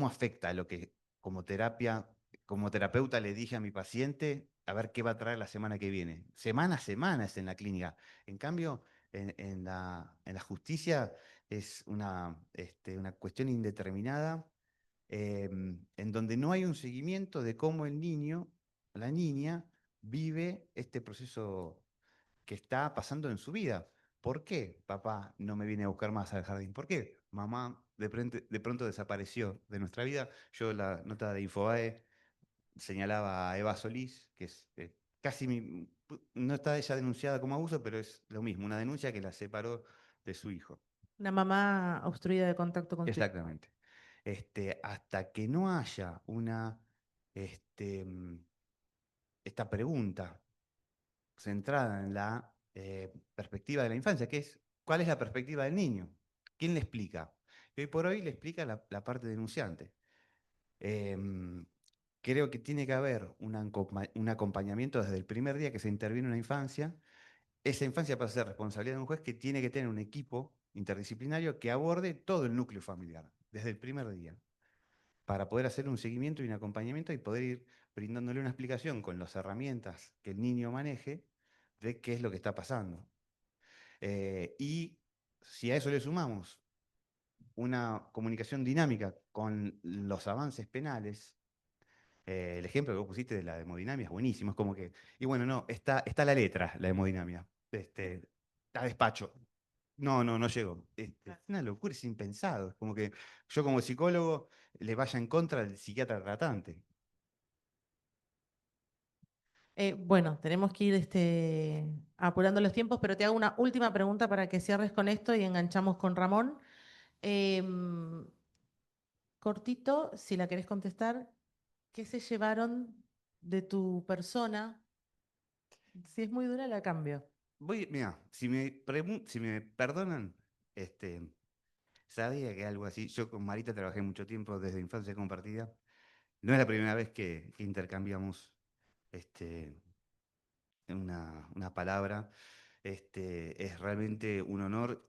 afecta lo que como terapeuta le dije a mi paciente, a ver qué va a traer la semana que viene. Semana a semana es en la clínica. En cambio, en la justicia es una cuestión indeterminada, en donde no hay un seguimiento de cómo el niño, la niña, vive este proceso que está pasando en su vida. ¿Por qué papá no me viene a buscar más al jardín? ¿Por qué mamá de pronto desapareció de nuestra vida? Yo la nota de Infobae señalaba a Eva Solís, que es casi no está ella denunciada como abuso, pero es lo mismo, una denuncia que la separó de su hijo. Una mamá obstruida de contacto con su hijo. Exactamente. Hasta que no haya esta pregunta centrada en la perspectiva de la infancia, que es ¿cuál es la perspectiva del niño? ¿Quién le explica? Y hoy por hoy le explica la parte denunciante. Creo que tiene que haber un acompañamiento desde el primer día que se interviene en una infancia. Esa infancia pasa a ser responsabilidad de un juez que tiene que tener un equipo interdisciplinario que aborde todo el núcleo familiar, desde el primer día, para poder hacer un seguimiento y un acompañamiento y poder ir brindándole una explicación con las herramientas que el niño maneje de qué es lo que está pasando. Y si a eso le sumamos una comunicación dinámica con los avances penales, el ejemplo que vos pusiste de la hemodinamia es buenísimo, es como que, y bueno, no, está la letra, la hemodinamia, está despacho. No, no llego. Es una locura, es impensado. Es como que yo como psicólogo le vaya en contra del psiquiatra tratante. Bueno, tenemos que ir apurando los tiempos, pero te hago una última pregunta para que cierres con esto y enganchamos con Ramón. Em, Cortito, si la querés contestar, ¿qué se llevaron de tu persona? Si es muy dura, la cambio. Mira, si me perdonan, sabía que algo así, yo con Marita trabajé mucho tiempo desde infancia compartida. No es la primera vez que intercambiamos una palabra. Es realmente un honor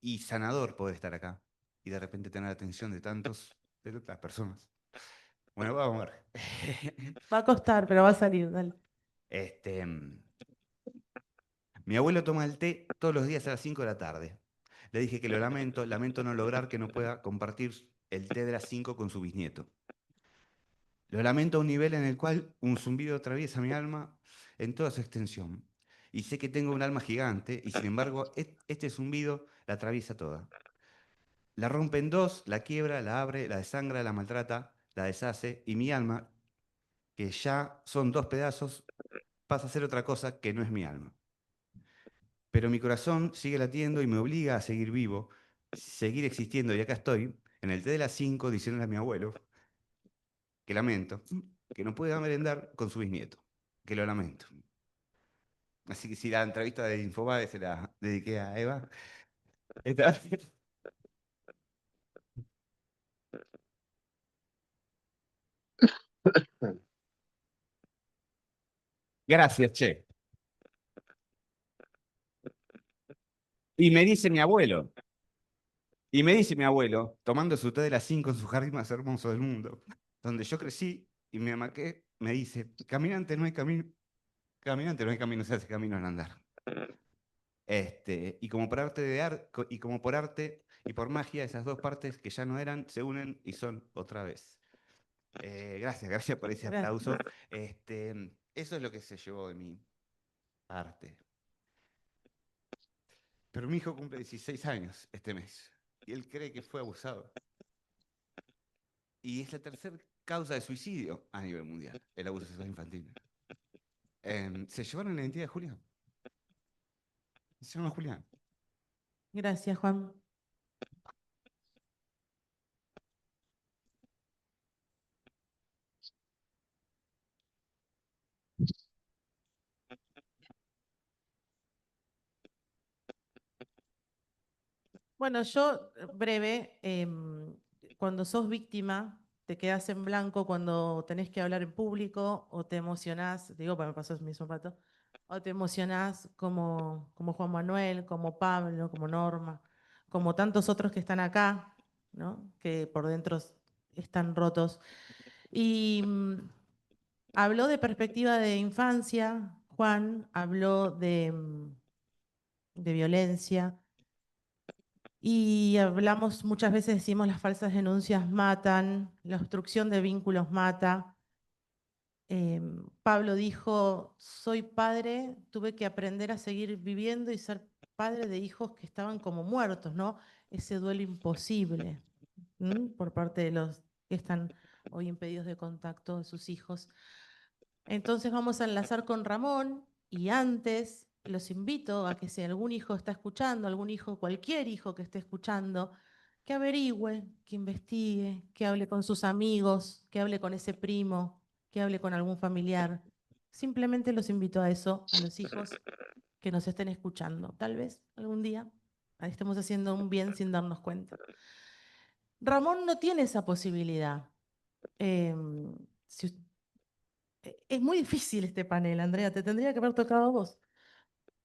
y sanador poder estar acá y de repente tener la atención de otras personas. Bueno, vamos a ver. Va a costar, pero va a salir, dale. Mi abuelo toma el té todos los días a las 5 de la tarde. Le dije que lo lamento no lograr que no pueda compartir el té de las 5 con su bisnieto. Lo lamento a un nivel en el cual un zumbido atraviesa mi alma en toda su extensión. Y sé que tengo un alma gigante y sin embargo este zumbido la atraviesa toda. La rompe en dos, la quiebra, la abre, la desangra, la maltrata, la deshace y mi alma, que ya son dos pedazos, pasa a ser otra cosa que no es mi alma. Pero mi corazón sigue latiendo y me obliga a seguir vivo, seguir existiendo y acá estoy, en el té de las 5 diciéndole a mi abuelo que lamento, que no puede merendar con su bisnieto, que lo lamento. Así que si la entrevista de Infobae se la dediqué a Eva. Gracias, che. Y me dice mi abuelo, tomando su té de las 5 en su jardín más hermoso del mundo, donde yo crecí y me amaqué, me dice, caminante no hay camino, se hace camino al andar. Y como por arte y como por arte y por magia, esas dos partes que ya no eran, se unen y son otra vez. Gracias por ese aplauso. Eso es lo que se llevó de mi parte. Pero mi hijo cumple 16 años este mes y él cree que fue abusado. Y es la tercera causa de suicidio a nivel mundial, el abuso sexual infantil. Se llevaron la identidad de Julián. Se llama Julián. Gracias, Juan. Bueno, yo, breve, cuando sos víctima, te quedas en blanco cuando tenés que hablar en público o te emocionás, digo, porque me pasó el mismo rato, o te emocionás como Juan Manuel, como Pablo, como Norma, como tantos otros que están acá, ¿no? Que por dentro están rotos. Y habló de perspectiva de infancia, Juan, habló de violencia. Y hablamos muchas veces, decimos las falsas denuncias matan, la obstrucción de vínculos mata. Pablo dijo, soy padre, tuve que aprender a seguir viviendo y ser padre de hijos que estaban como muertos, ¿no? Ese duelo imposible por parte de los que están hoy impedidos de contacto de sus hijos. Entonces vamos a enlazar con Ramón y antes los invito a que si algún hijo está escuchando, algún hijo, cualquier hijo que esté escuchando, que averigüe, que investigue, que hable con sus amigos, que hable con ese primo, que hable con algún familiar. Simplemente los invito a eso, a los hijos que nos estén escuchando. Tal vez algún día estemos haciendo un bien sin darnos cuenta. Ramón no tiene esa posibilidad. Si Es muy difícil este panel, Andrea, te tendría que haber tocado a vos.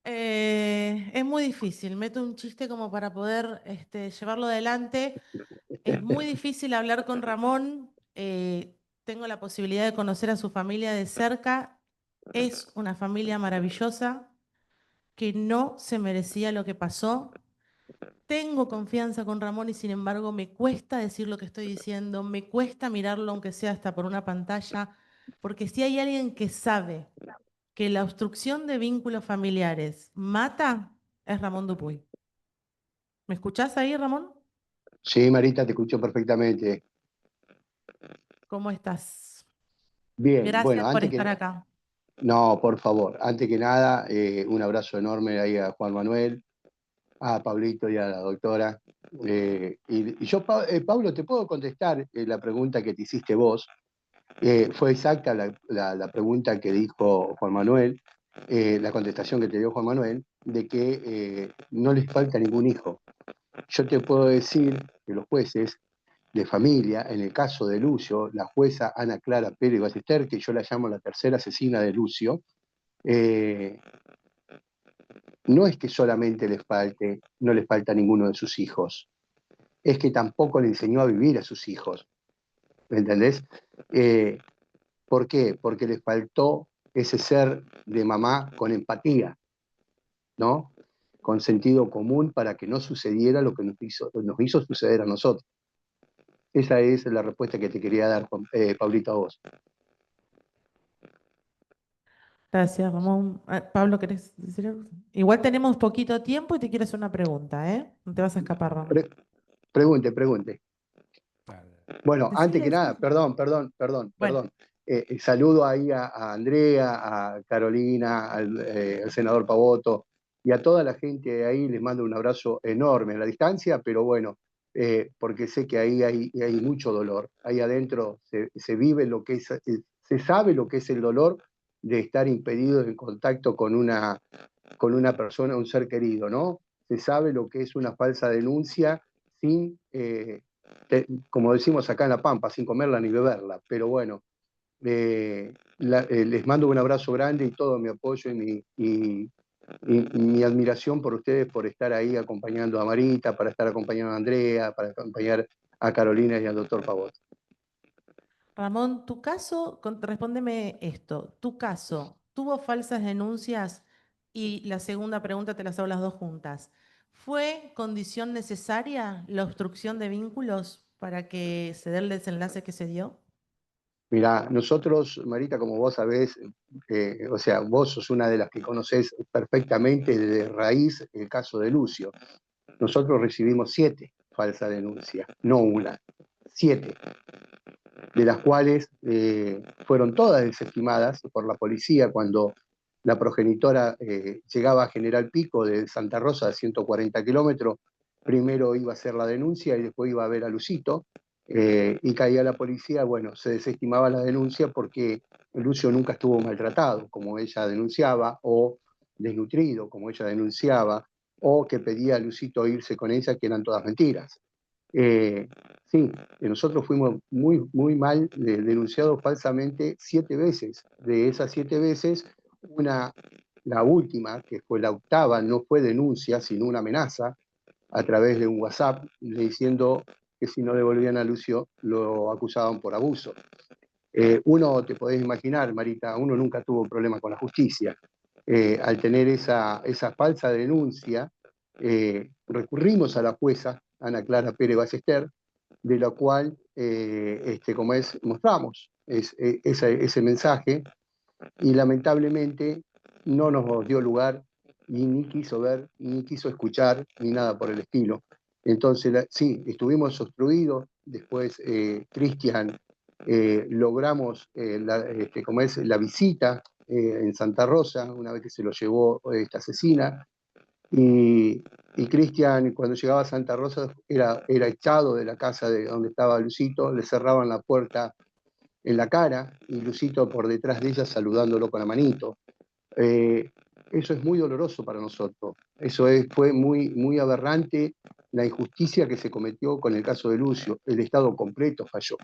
Es muy difícil, meto un chiste como para poder llevarlo adelante. Es muy difícil hablar con Ramón. Tengo la posibilidad de conocer a su familia de cerca. Es una familia maravillosa que no se merecía lo que pasó. Tengo confianza con Ramón y sin embargo me cuesta decir lo que estoy diciendo, me cuesta mirarlo aunque sea hasta por una pantalla, porque si hay alguien que sabe que la obstrucción de vínculos familiares mata, es Ramón Dupuy. ¿Me escuchás ahí, Ramón? Sí, Marita, te escucho perfectamente. ¿Cómo estás? Bien, bueno, Gracias por antes estar que... acá. No, por favor, antes que nada, un abrazo enorme ahí a Juan Manuel, a Pablito y a la doctora. Pablo, te puedo contestar la pregunta que te hiciste vos. Fue exacta la pregunta que dijo Juan Manuel, la contestación que te dio Juan Manuel, de que no les falta ningún hijo. Yo te puedo decir que los jueces de familia, en el caso de Lucio, la jueza Ana Clara Pérez Ballester, que yo la llamo la tercera asesina de Lucio, no es que solamente no les falta ninguno de sus hijos, es que tampoco le enseñó a vivir a sus hijos. ¿Me entendés? ¿Por qué? Porque les faltó ese ser de mamá con empatía, ¿no? Con sentido común para que no sucediera lo que nos hizo suceder a nosotros. Esa es la respuesta que te quería dar, Pablito, a vos. Gracias, Ramón. Pablo, ¿querés decir algo? Igual tenemos poquito tiempo y te quiero hacer una pregunta, ¿eh? No te vas a escapar, Ramón. Pregunte. Claro. Bueno, antes que Decile. nada, perdón. Bueno, Saludo ahí a Andrea, a Carolina, al senador Pavoto y a toda la gente de ahí. Les mando un abrazo enorme a la distancia, pero bueno, porque sé que ahí hay mucho dolor. Ahí adentro se vive lo que es, se sabe lo que es el dolor de estar impedido en contacto con una persona, un ser querido, ¿no? Se sabe lo que es una falsa denuncia sin, como decimos acá en La Pampa, sin comerla ni beberla. Pero bueno, les mando un abrazo grande y todo mi apoyo y mi admiración por ustedes por estar ahí acompañando a Marita, para estar acompañando a Andrea, para acompañar a Carolina y al doctor Pavot. Ramón, tu caso, respóndeme esto. ¿Tu caso tuvo falsas denuncias? Y la segunda pregunta te las hago las dos juntas. ¿Fue condición necesaria la obstrucción de vínculos para que se dé el desenlace que se dio? Mira, nosotros, Marita, como vos sabés, o sea, vos sos una de las que conocés perfectamente de raíz el caso de Lucio. Nosotros recibimos 7 falsas denuncias, no una, 7, de las cuales fueron todas desestimadas por la policía cuando la progenitora llegaba a General Pico de Santa Rosa de 140 kilómetros. Primero iba a hacer la denuncia y después iba a ver a Lucito, y caía la policía. Bueno, se desestimaba la denuncia porque Lucio nunca estuvo maltratado, como ella denunciaba, o desnutrido, como ella denunciaba, o que pedía a Lucito irse con ella, que eran todas mentiras. Sí, nosotros fuimos muy mal denunciados falsamente 7 veces. De esas 7 veces, la última, que fue la octava, no fue denuncia, sino una amenaza a través de un WhatsApp, diciendo que si no devolvían a Lucio, lo acusaban por abuso. Uno, te podés imaginar, Marita, uno nunca tuvo problema con la justicia. Al tener esa falsa denuncia, recurrimos a la jueza Ana Clara Pérez Ballester, de la cual, mostramos ese mensaje, y lamentablemente no nos dio lugar, y ni quiso ver, ni quiso escuchar, ni nada por el estilo. Entonces, sí, estuvimos obstruidos. Después, Cristian, logramos la visita en Santa Rosa, una vez que se lo llevó esta asesina. Y Cristian, cuando llegaba a Santa Rosa, era echado de la casa de donde estaba Lucito, le cerraban la puerta en la cara, y Lucito por detrás de ella saludándolo con la manito. Eso es muy doloroso para nosotros. Fue muy aberrante la injusticia que se cometió con el caso de Lucio. El Estado completo falló.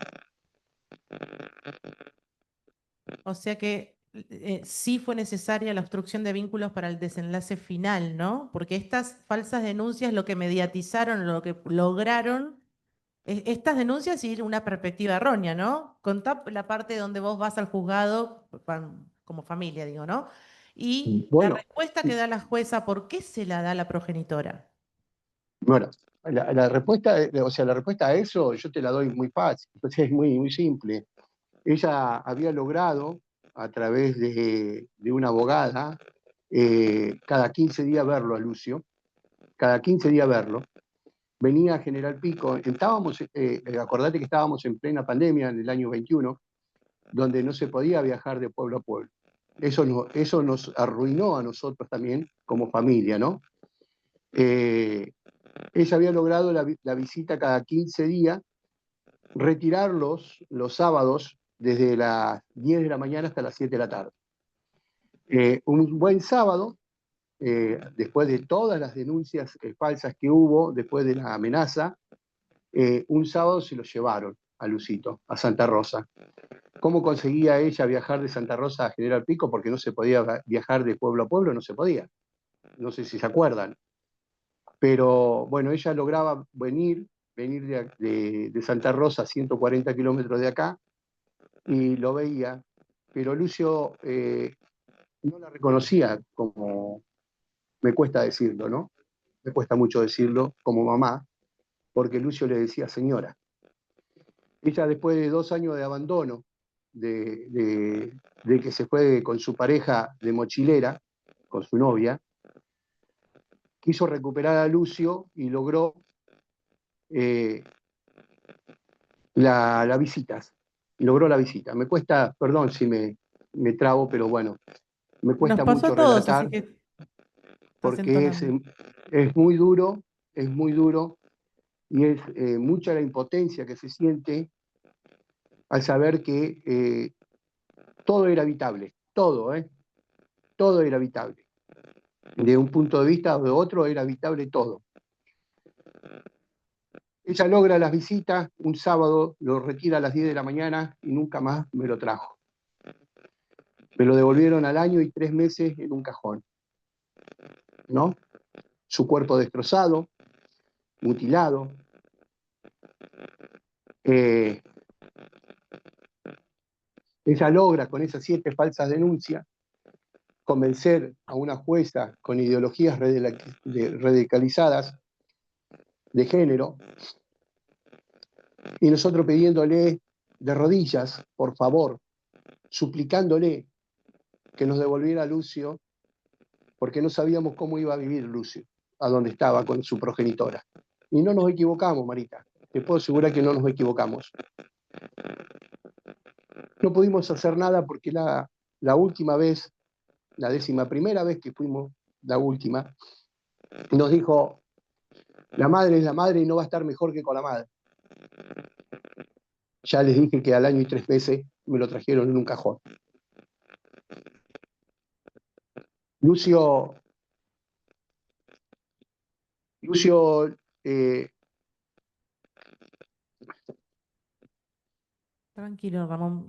O sea que sí fue necesaria la obstrucción de vínculos para el desenlace final, ¿no? Porque estas falsas denuncias lo que mediatizaron, lo que lograron, estas denuncias y una perspectiva errónea, ¿no? Contá la parte donde vos vas al juzgado, como familia, digo, ¿no? Y la Bueno, respuesta que da la jueza, ¿por qué se la da la progenitora? bueno, la respuesta, la respuesta a eso yo te la doy muy fácil, es muy simple. Ella había logrado, a través de una abogada, cada 15 días verlo a Lucio, cada 15 días verlo. Venía a General Pico, acordate que estábamos en plena pandemia en el año 21, donde no se podía viajar de pueblo a pueblo. Eso nos arruinó a nosotros también como familia, ¿no? Ella había logrado la visita cada 15 días, retirarlos los sábados desde las 10 de la mañana hasta las 7 de la tarde. Un buen sábado, después de todas las denuncias falsas que hubo, después de la amenaza, un sábado se lo llevaron a Lucito, a Santa Rosa. ¿Cómo conseguía ella viajar de Santa Rosa a General Pico? Porque no se podía viajar de pueblo a pueblo, no se podía. No sé si se acuerdan. Pero bueno, ella lograba venir de Santa Rosa a 140 kilómetros de acá, y lo veía, pero Lucio no la reconocía como, me cuesta decirlo, ¿no? Me cuesta mucho decirlo como mamá, porque Lucio le decía señora. Ella, después de 2 años de abandono, de que se fue con su pareja de mochilera, con su novia, quiso recuperar a Lucio y logró la visita. Logró la visita. Me cuesta, perdón si me trabo, pero bueno, me Nos cuesta pasó a mucho todos, así relatar, que estás porque entonando. es muy duro, y es mucha la impotencia que se siente al saber que todo era habitable, todo era habitable. De un punto de vista o de otro era habitable todo. Ella logra las visitas, un sábado lo retira a las 10 de la mañana y nunca más me lo trajo. Me lo devolvieron al año y 3 meses en un cajón, ¿no? Su cuerpo destrozado, mutilado. Ella logra, con esas 7 falsas denuncias, convencer a una jueza con ideologías radicalizadas de género, y nosotros pidiéndole de rodillas, por favor, suplicándole que nos devolviera a Lucio, porque no sabíamos cómo iba a vivir Lucio, a donde estaba con su progenitora. Y no nos equivocamos, Marita. Te puedo asegurar que no nos equivocamos. No pudimos hacer nada porque la última vez, la 11ª vez que fuimos, la última, nos dijo, la madre es la madre y no va a estar mejor que con la madre. Ya les dije que al año y 3 meses me lo trajeron en un cajón. Lucio Lucio, Tranquilo, Ramón.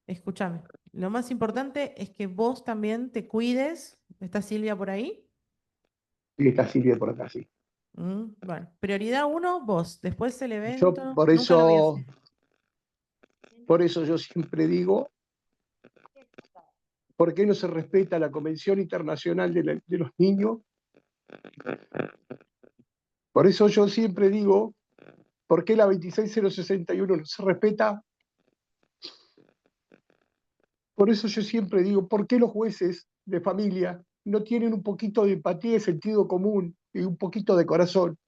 Escúchame. Lo más importante es que vos también te cuides. ¿Está Silvia por ahí? y está Silvia por acá, sí. Bueno, prioridad 1, vos. Después el Yo evento. Nunca lo vi así. por eso yo siempre digo, ¿por qué no se respeta la Convención Internacional de los Niños? Por eso yo siempre digo, ¿por qué la 26061 no se respeta? Por eso yo siempre digo, ¿por qué los jueces de familia no tienen un poquito de empatía y sentido común y un poquito de corazón?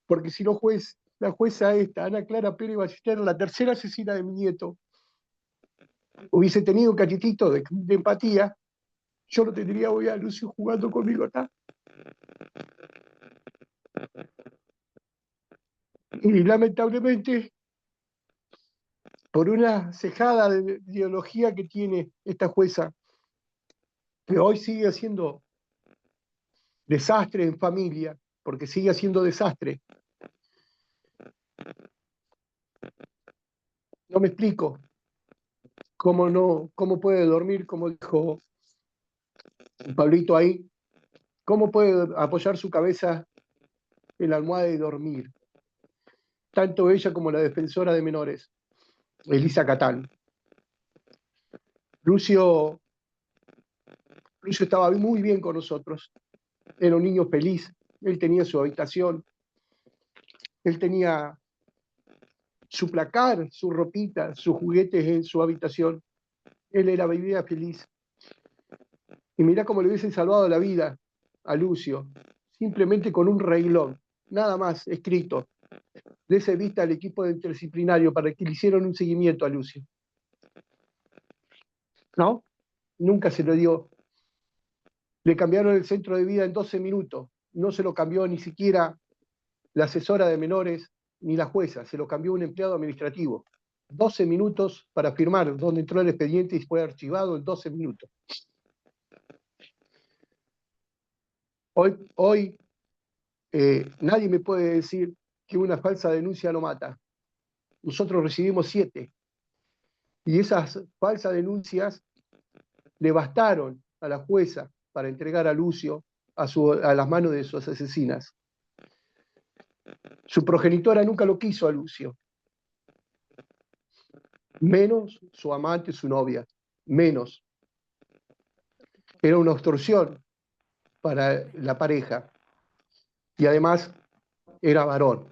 Porque si la jueza esta, Ana Clara Pérez Ballester, la tercera asesina de mi nieto, hubiese tenido un cachitito de empatía, yo no tendría hoy a Lucio jugando conmigo acá. Y lamentablemente, por una cejada de ideología que tiene esta jueza, que hoy sigue haciendo desastre en familia, porque sigue haciendo desastre. No me explico cómo puede dormir, como dijo Pablito ahí, cómo puede apoyar su cabeza en la almohada y dormir. Tanto ella como la defensora de menores, Elisa Catán. Lucio estaba muy bien con nosotros, era un niño feliz, él tenía su habitación, él tenía su placar, su ropita, sus juguetes en su habitación, vivía feliz. Y mirá cómo le hubiesen salvado la vida a Lucio, simplemente con un reglón, nada más escrito. Dese vista al equipo interdisciplinario para que le hicieran un seguimiento a Lucio. ¿No? Nunca se lo dio. Le cambiaron el centro de vida en 12 minutos. No se lo cambió ni siquiera la asesora de menores ni la jueza, se lo cambió un empleado administrativo. 12 minutos para firmar dónde entró el expediente y fue archivado en 12 minutos. Hoy nadie me puede decir que una falsa denuncia no mata. Nosotros recibimos 7. Y esas falsas denuncias le bastaron a la jueza para entregar a Lucio a las manos de sus asesinas. Su progenitora nunca lo quiso a Lucio. Menos su amante, su novia. Menos. Era una extorsión para la pareja. Y además era varón.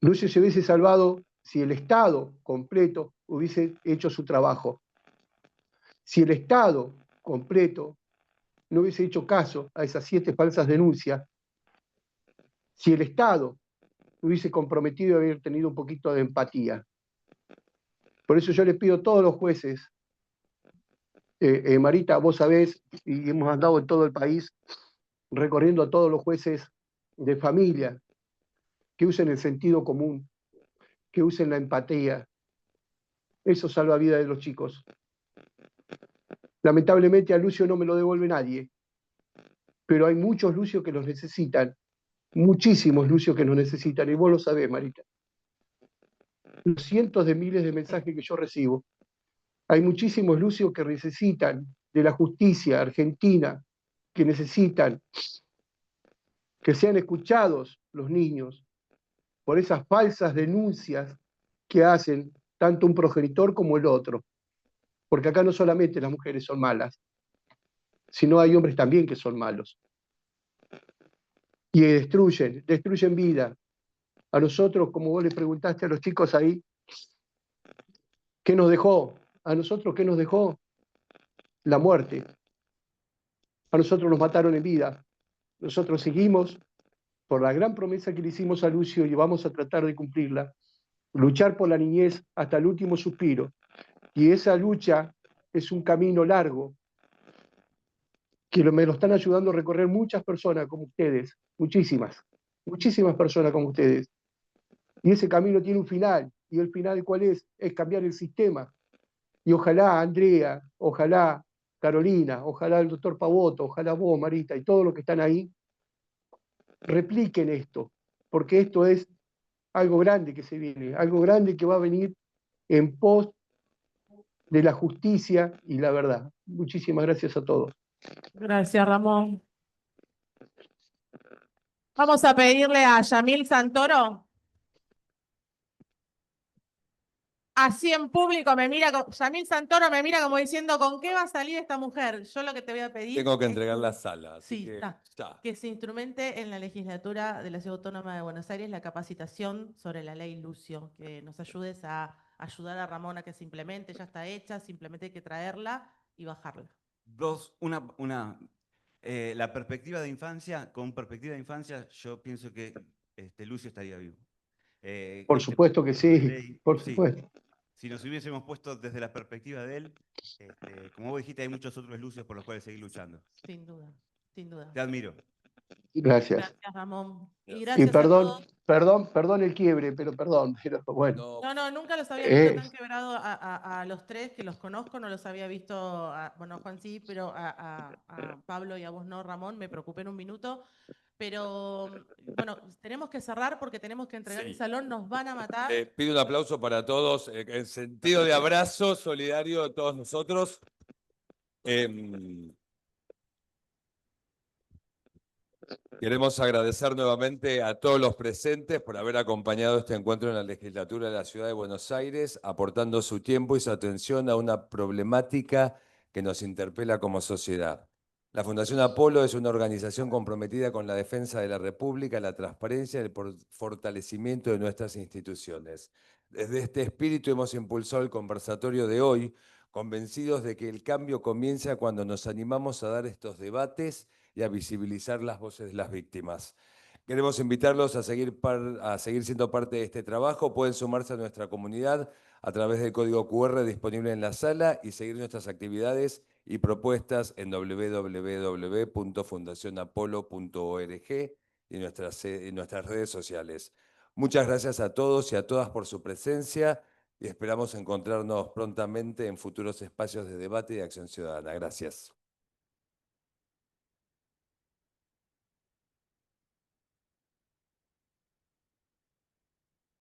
Lucio se hubiese salvado si el Estado completo hubiese hecho su trabajo. Si el Estado completo no hubiese hecho caso a esas 7 falsas denuncias, si el Estado hubiese comprometido y haber tenido un poquito de empatía. Por eso yo le pido a todos los jueces, Marita, vos sabés, y hemos andado en todo el país recorriendo a todos los jueces de familia, que usen el sentido común, que usen la empatía. Eso salva la vida de los chicos. Lamentablemente a Lucio no me lo devuelve nadie, pero hay muchos Lucios que los necesitan, muchísimos Lucios que nos necesitan, y vos lo sabés, Marita. Los cientos de miles de mensajes que yo recibo. Hay muchísimos Lucios que necesitan de la justicia argentina, que necesitan que sean escuchados los niños por esas falsas denuncias que hacen tanto un progenitor como el otro. Porque acá no solamente las mujeres son malas, sino hay hombres también que son malos. Y destruyen vida. A nosotros, como vos le preguntaste a los chicos ahí, ¿qué nos dejó? A nosotros, ¿qué nos dejó? La muerte. A nosotros nos mataron en vida. Nosotros seguimos por la gran promesa que le hicimos a Lucio y vamos a tratar de cumplirla. Luchar por la niñez hasta el último suspiro. Y esa lucha es un camino largo que me lo están ayudando a recorrer muchas personas como ustedes, muchísimas personas como ustedes. Y ese camino tiene un final. ¿Y el final cuál es? Es cambiar el sistema. Y ojalá, Andrea, ojalá Carolina, ojalá el doctor Pavoto, ojalá vos, Marita, y todos los que están ahí, repliquen esto, porque esto es algo grande que se viene, algo grande que va a venir en pos de la justicia y la verdad. Muchísimas gracias a todos. Gracias, Ramón. Vamos a pedirle a Yamil Santoro. Así en público me mira, Yamil Santoro me mira como diciendo, ¿con qué va a salir esta mujer? Yo lo que te voy a pedir Tengo que es entregar la sala, así sí, que está. ya. Que se instrumente en la legislatura de la Ciudad Autónoma de Buenos Aires la capacitación sobre la ley Lucio, que nos ayudes a ayudar a Ramón a que se implemente, ya está hecha, simplemente hay que traerla y bajarla. La perspectiva de infancia, con perspectiva de infancia, yo pienso que Lucio estaría vivo. Por supuesto que proyecto de sí, ley, por sí. supuesto. Si nos hubiésemos puesto desde la perspectiva de él, como vos dijiste, hay muchos otros Lucios por los cuales seguir luchando. Sin duda, sin duda. Te admiro. Gracias. Gracias, Ramón. Y Y gracias a todos. perdón el quiebre, pero bueno. No, nunca los había visto tan quebrados a los tres, que los conozco, no los había visto, bueno, Juan sí, pero a Pablo y a vos no, Ramón, me preocupé en un minuto. Pero, bueno, tenemos que cerrar porque tenemos que entregar el salón, nos van a matar. Pido un aplauso para todos, en sentido de abrazo solidario de todos nosotros. Queremos agradecer nuevamente a todos los presentes por haber acompañado este encuentro en la legislatura de la Ciudad de Buenos Aires, aportando su tiempo y su atención a una problemática que nos interpela como sociedad. La Fundación Apolo es una organización comprometida con la defensa de la República, la transparencia y el fortalecimiento de nuestras instituciones. Desde este espíritu hemos impulsado el conversatorio de hoy, convencidos de que el cambio comienza cuando nos animamos a dar estos debates y a visibilizar las voces de las víctimas. Queremos invitarlos a seguir siendo parte de este trabajo. Pueden sumarse a nuestra comunidad a través del código QR disponible en la sala y seguir nuestras actividades y propuestas en www.fundacionapolo.org y en nuestras redes sociales. Muchas gracias a todos y a todas por su presencia y esperamos encontrarnos prontamente en futuros espacios de debate y de acción ciudadana. Gracias.